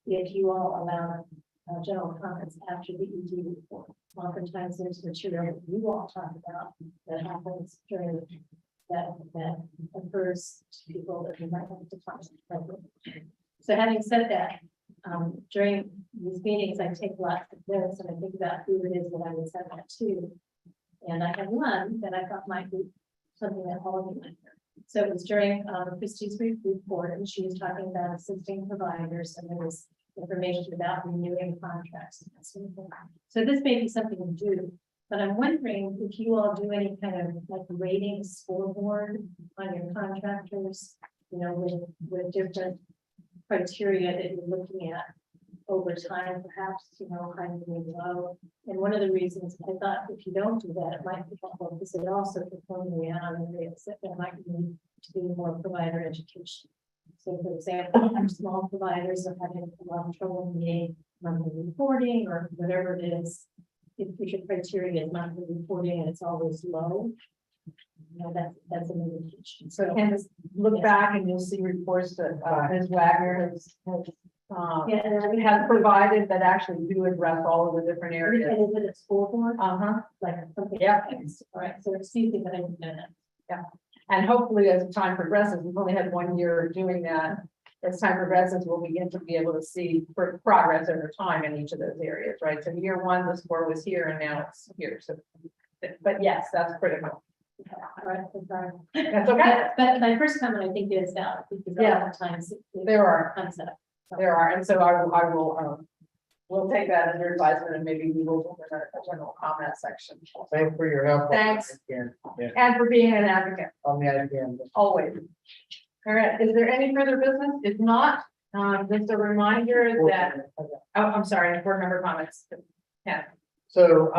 L: if you all allow general comments after the ED report. Oftentimes there's material that you all talk about that happens during that occurs to people that you might have to talk to. So having said that, during these meetings, I take lots of notes and I think about who it is that I would send that to. And I have one that I thought might be something that all of you might hear. So it was during Christie's report, and she was talking about assisting providers, and there was information about renewing contracts. And that sort of thing. So this may be something to do, but I'm wondering if you all do any kind of like rating scoreboard on your contractors, you know, with different criteria that you're looking at over time, perhaps, you know, kind of low. And one of the reasons I thought if you don't do that, it might be helpful because it also could point me out on areas that there might need to be more provider education. So for example, our small providers are having a lot of trouble meeting monthly reporting or whatever it is. If your criteria is monthly reporting and it's always low, you know, that's an indication.
A: So Candace, look back and you'll see reports that Ms. Wagner has has provided that actually do address all of the different areas.
L: And is it a school board? Like something.
A: Yeah.
L: All right, so it's easy, but I didn't know that.
A: And hopefully, as time progresses, we've only had 1 year of doing that. As time progresses, we'll begin to be able to see progress over time in each of those areas, right? So year one, the score was here and now it's here. So, but yes, that's critical.
L: All right, so sorry.
A: That's okay.
L: But my first comment, I think, is that because a lot of times
A: There are.
L: concept.
A: There are, and so I will, we'll take that under advisement and maybe we will put in a general comment section.
E: Thanks for your help.
A: Thanks.
E: Again,
A: And for being an advocate,
E: on the IPM.
A: always. All right, is there any further business? If not, just a reminder that, oh, I'm sorry, board member comments. Yeah.
E: So,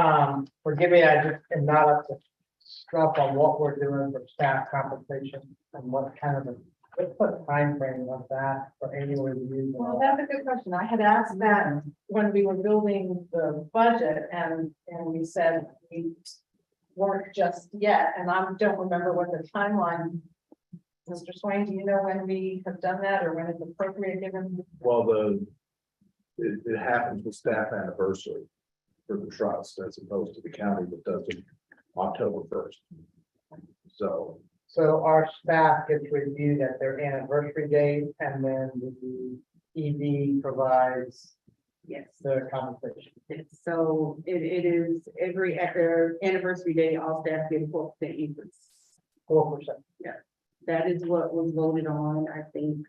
E: forgive me, I just am not up to stuff on what we're doing for staff compensation and what kind of what's the timeframe of that for annual reviews?
A: Well, that's a good question. I had asked that when we were building the budget and we said we weren't just yet, and I don't remember what the timeline. Mr. Swain, do you know when we have done that or when it's appropriate given?
J: Well, it happens with staff anniversary for the trust as opposed to the county that does it October 1st.
E: So our staff gets reviewed at their anniversary date and then the ED provides
G: Yes.
E: the compensation.
G: So it is at their anniversary day, all staff get a 4% increase.
E: 4%.
G: That is what was voted on, I think,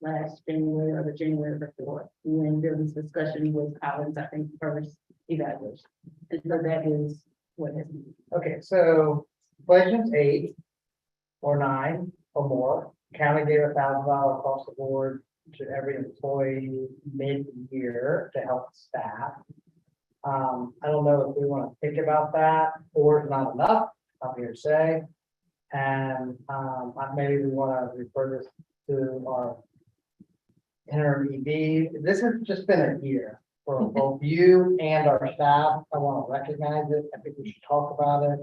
G: last January or the January before. When there was discussion with Collins, I think, first evaluation. And so that is what has been.
E: Okay, so inflation's 8 or 9 or more. County gave $1,000 across the board to every employee mid-year to help staff. I don't know if we want to think about that or it's not enough, I'm here to say. And maybe we want to refer this to our interim ED. This has just been a year for both you and our staff. I want to recognize it. I think we should talk about it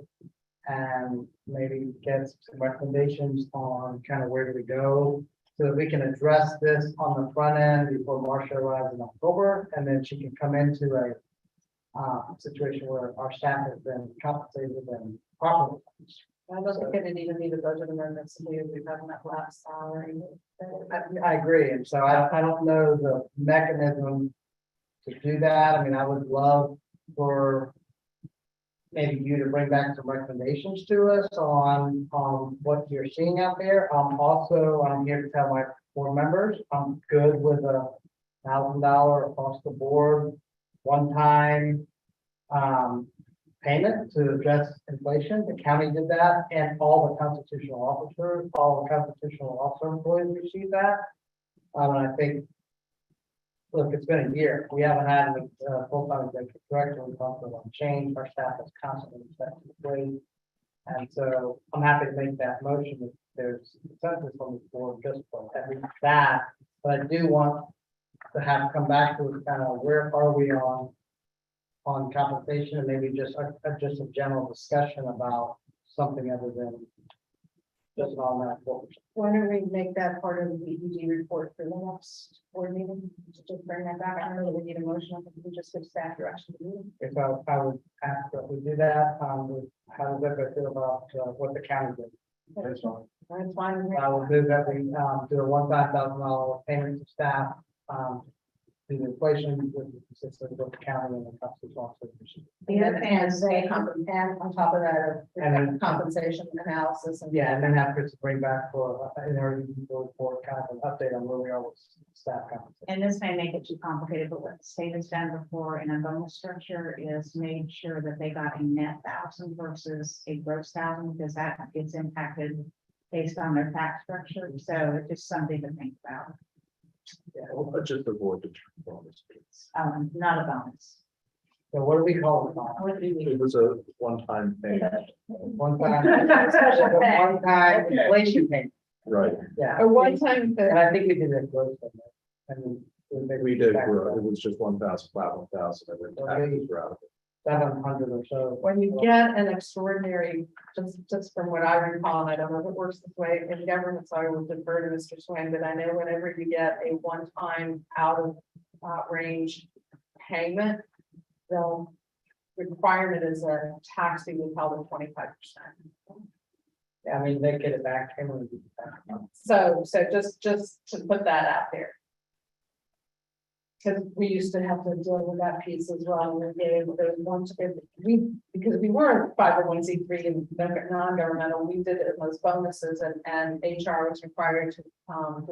E: and maybe get some recommendations on kind of where do we go so that we can address this on the front end before Marcia arrives in October, and then she can come into a situation where our staff has been compensated and properly.
A: I don't think it even need a budget amendments. We've had that last salary.
E: I agree, and so I don't know the mechanism to do that. I mean, I would love for maybe you to bring back some recommendations to us on what you're seeing out there. I'm here to tell my board members, I'm good with $1,000 across the board, one-time payment to address inflation. The county did that, and all the constitutional officer employees received that. And I think look, it's been a year. We haven't had a full-time executive director. We've talked about change. Our staff is constantly expecting to wait. And so I'm happy to make that motion if there's consensus on the board just for at least that. But I do want to have come back to kind of where are we on compensation and maybe just a general discussion about something other than just on that.
B: Why don't we make that part of the ED report for the next board meeting, to just bring that back, I don't know that we need a motion, I think we just give staff direction to do.
E: If I would ask that we do that, how does everybody feel about what the county did?
C: That's fine.
B: That's fine with me.
E: I will move that we do a $1,000 payment to staff, the inflation with consistent with the county and the constitutional officer.
B: And on top of that,
E: And then-
B: compensation analysis and.
E: Yeah, and then have Chris bring back for in her report kind of an update on where we are with staff compensation.
N: And this may make it too complicated, but what the state has done before in a bonus structure is made sure that they got a net 1,000 versus a gross 1,000, because that gets impacted based on their tax structure. So it's just something to think about.
E: Yeah,
J: Well, let's just avoid the term bonus.
N: Not a bonus.
E: so what do we call it?
N: What do we?
J: It was a one-time thing,
E: One time inflation payment.
J: right?
E: Yeah,
B: A one-time thing.
E: and I think we did it gross. And
J: We did, it was just 1,000, flat 1,000, and then taxes were out of it.
E: 700 or so.
B: When you get an extraordinary, just from what I recall, and I don't know if it works this way in government, so I will defer to Mr. Swain, but I know whenever you get a one-time out of range payment, the requirement is a tax fee withheld of 25%.
E: I mean, they get it back. And we get it back.
B: So just to put that out there. Because we used to have to deal with that piece as well, and we gave those ones, because we weren't 501(c)(3) and non-governmental, we did it as bonuses, and HR was required to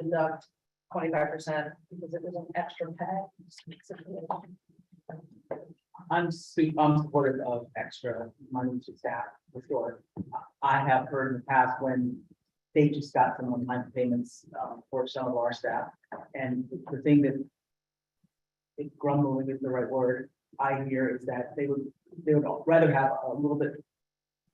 B: deduct 25% because it was an extra pay.
F: I'm supportive of extra money to staff for sure. I have heard in the past when they just got some one-time payments for some of our staff. And the thing that if grumbling is the right word, I hear is that they would rather have a little bit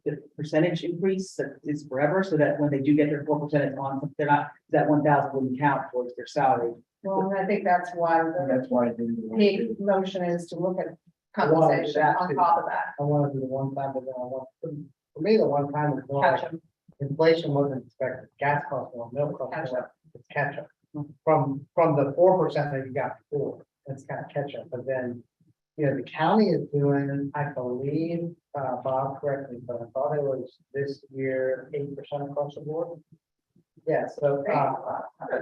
F: the percentage increase that is forever, so that when they do get their 4% on, they're not, that 1,000 wouldn't count towards their salary.
B: Well, and I think that's why the motion is to look at compensation on top of that.
E: I want to do the one time, but then I want, for me, the one time is more like
B: Catch 'em.
E: inflation wasn't expected, gas costs more, milk costs
B: Catch
E: more, it's catch up. From the 4% that you got before, it's kind of catch up, but then, you know, the county is doing, I believe, Bob, correct me, but I thought it was this year, 8% across the board. Yeah, so,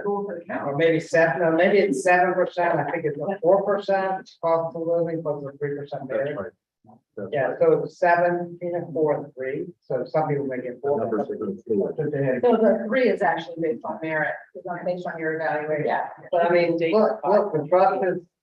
E: or maybe seven, no, maybe it's 7%, I think it's 4% cost of living, plus the 3%
J: That's
E: there.
J: right. That's
E: Yeah,
J: right.
E: so it's 7, 4, and 3, so some people may get
J: The
E: 4.
J: numbers are going to fluid.
E: But they had-
B: So the 3 is actually based on merit, it's not based on your evaluation.
E: Yeah, but I mean, look,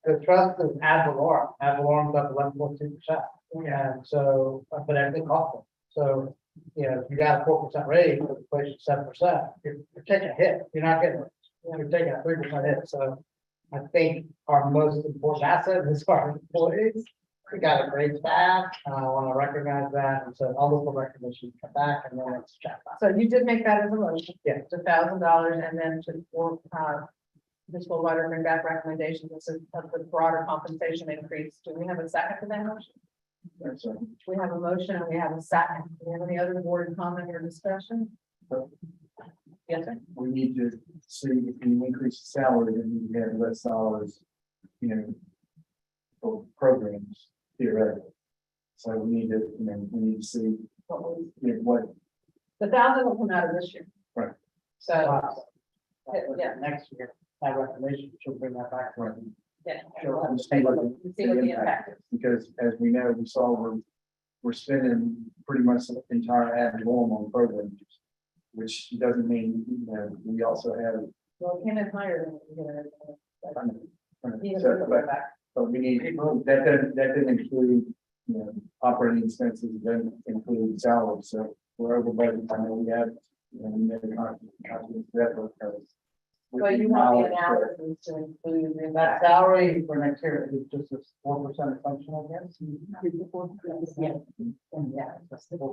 E: the trust is ad valorem. Ad valorem's up 11.2%. And so, but everything costs. So, you know, if you got a 4% raise, but inflation 7%, you're taking a hit. You're not getting, you're taking a 3% hit. So I think our most important asset is our employees. We got a great staff, and I want to recognize that. And so all of the recognition come back and then let's chat about
B: So you did make that as a motion.
E: Yeah.
B: It's $1,000 and then this will let her bring back recommendations of the broader compensation increase. Do we have a second to that motion? We have a motion and we have a second. Do we have any other board comment or discussion? Yes, sir.
C: We need to see if we increase the salary, then we have less dollars, you know, for programs theoretically. So we need to, you know, we need to see what,
B: The 1,000 will come out of this year.
C: Right.
B: So,
E: it.
B: yeah.
E: Next year, that recommendation, she'll bring that back.
B: yeah.
C: Sure.
B: We'll see what the impact is.
C: because as we know, we saw we're spending pretty much the entire ad valorem on programs, which doesn't mean, you know, we also have.
B: Well, it came in higher than, you know.
C: But we need, that doesn't include, you know, operating expenses, it doesn't include salaries, so we're over budget. I know we have, you know, we never confidence that because
B: But you want the analysis to include in
E: That salary for next year is just a 4% assumption, I guess.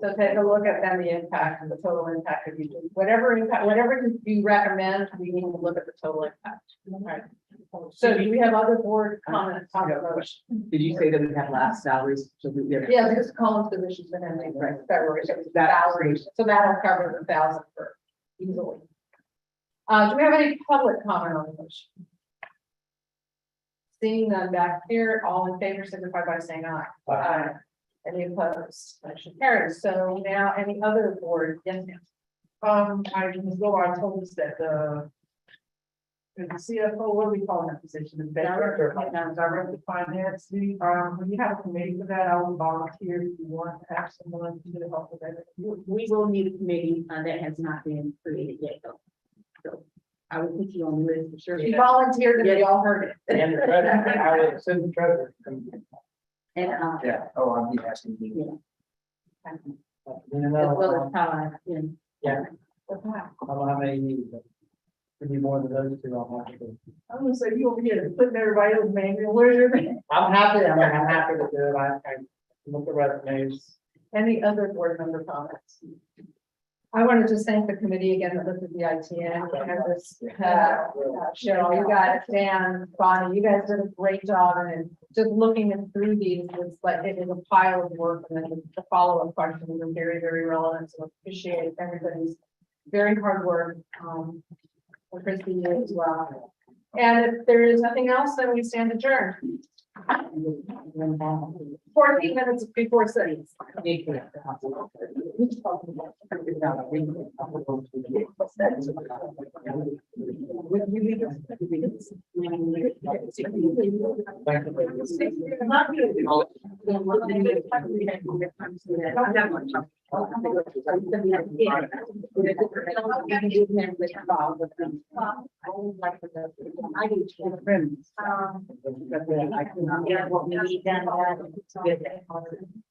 B: So take a look at then the impact and the total impact of you, whatever impact, whatever you recommend, we need to look at the total impact. Right. So do we have other board comments on the motion?
F: Did you say that we have last salaries? So we-
B: Yeah, because Colin's position's been ending right February, so it's salary, so that'll cover the 1,000 for easily. Do we have any public comment on the motion? Seeing none back here, all in favor signify by saying aye. Aye. Any opposed? Motion carries. So now any other board? Yes, ma'am. Ms. Goldar told us that the CFO, what do we call that position? The director of finance. When you have a committee for that, I will volunteer if you want to have someone to help with that.
G: We will need a committee that has not been created yet, though. So I will put you on the list for sure.
B: She volunteered and we all heard it.
E: And the treasurer, I would assume the treasurer.
G: And,
C: Yeah, oh, I'm asking you.
G: yeah,
E: You
G: as
E: know,
G: well as Todd, yeah.
E: yeah, I don't know how many you need, but could be more than those two. I'll have to.
B: I'm gonna say you over here putting everybody else's name in. Where's your name?
E: I'm happy to do it. I look at resumes.
B: Any other board member comments? I want to just thank the committee again that looked at the ITN. And this, Cheryl, you guys, Dan, Bonnie, you guys did a great job and just looking through these, it's like it is a pile of work and then the follow-up questions are very, very relevant. So appreciate everybody's very hard work. For Christie as well. And if there is nothing else, then we stand adjourned. 14 minutes before 6.
G: Yeah, what we need done,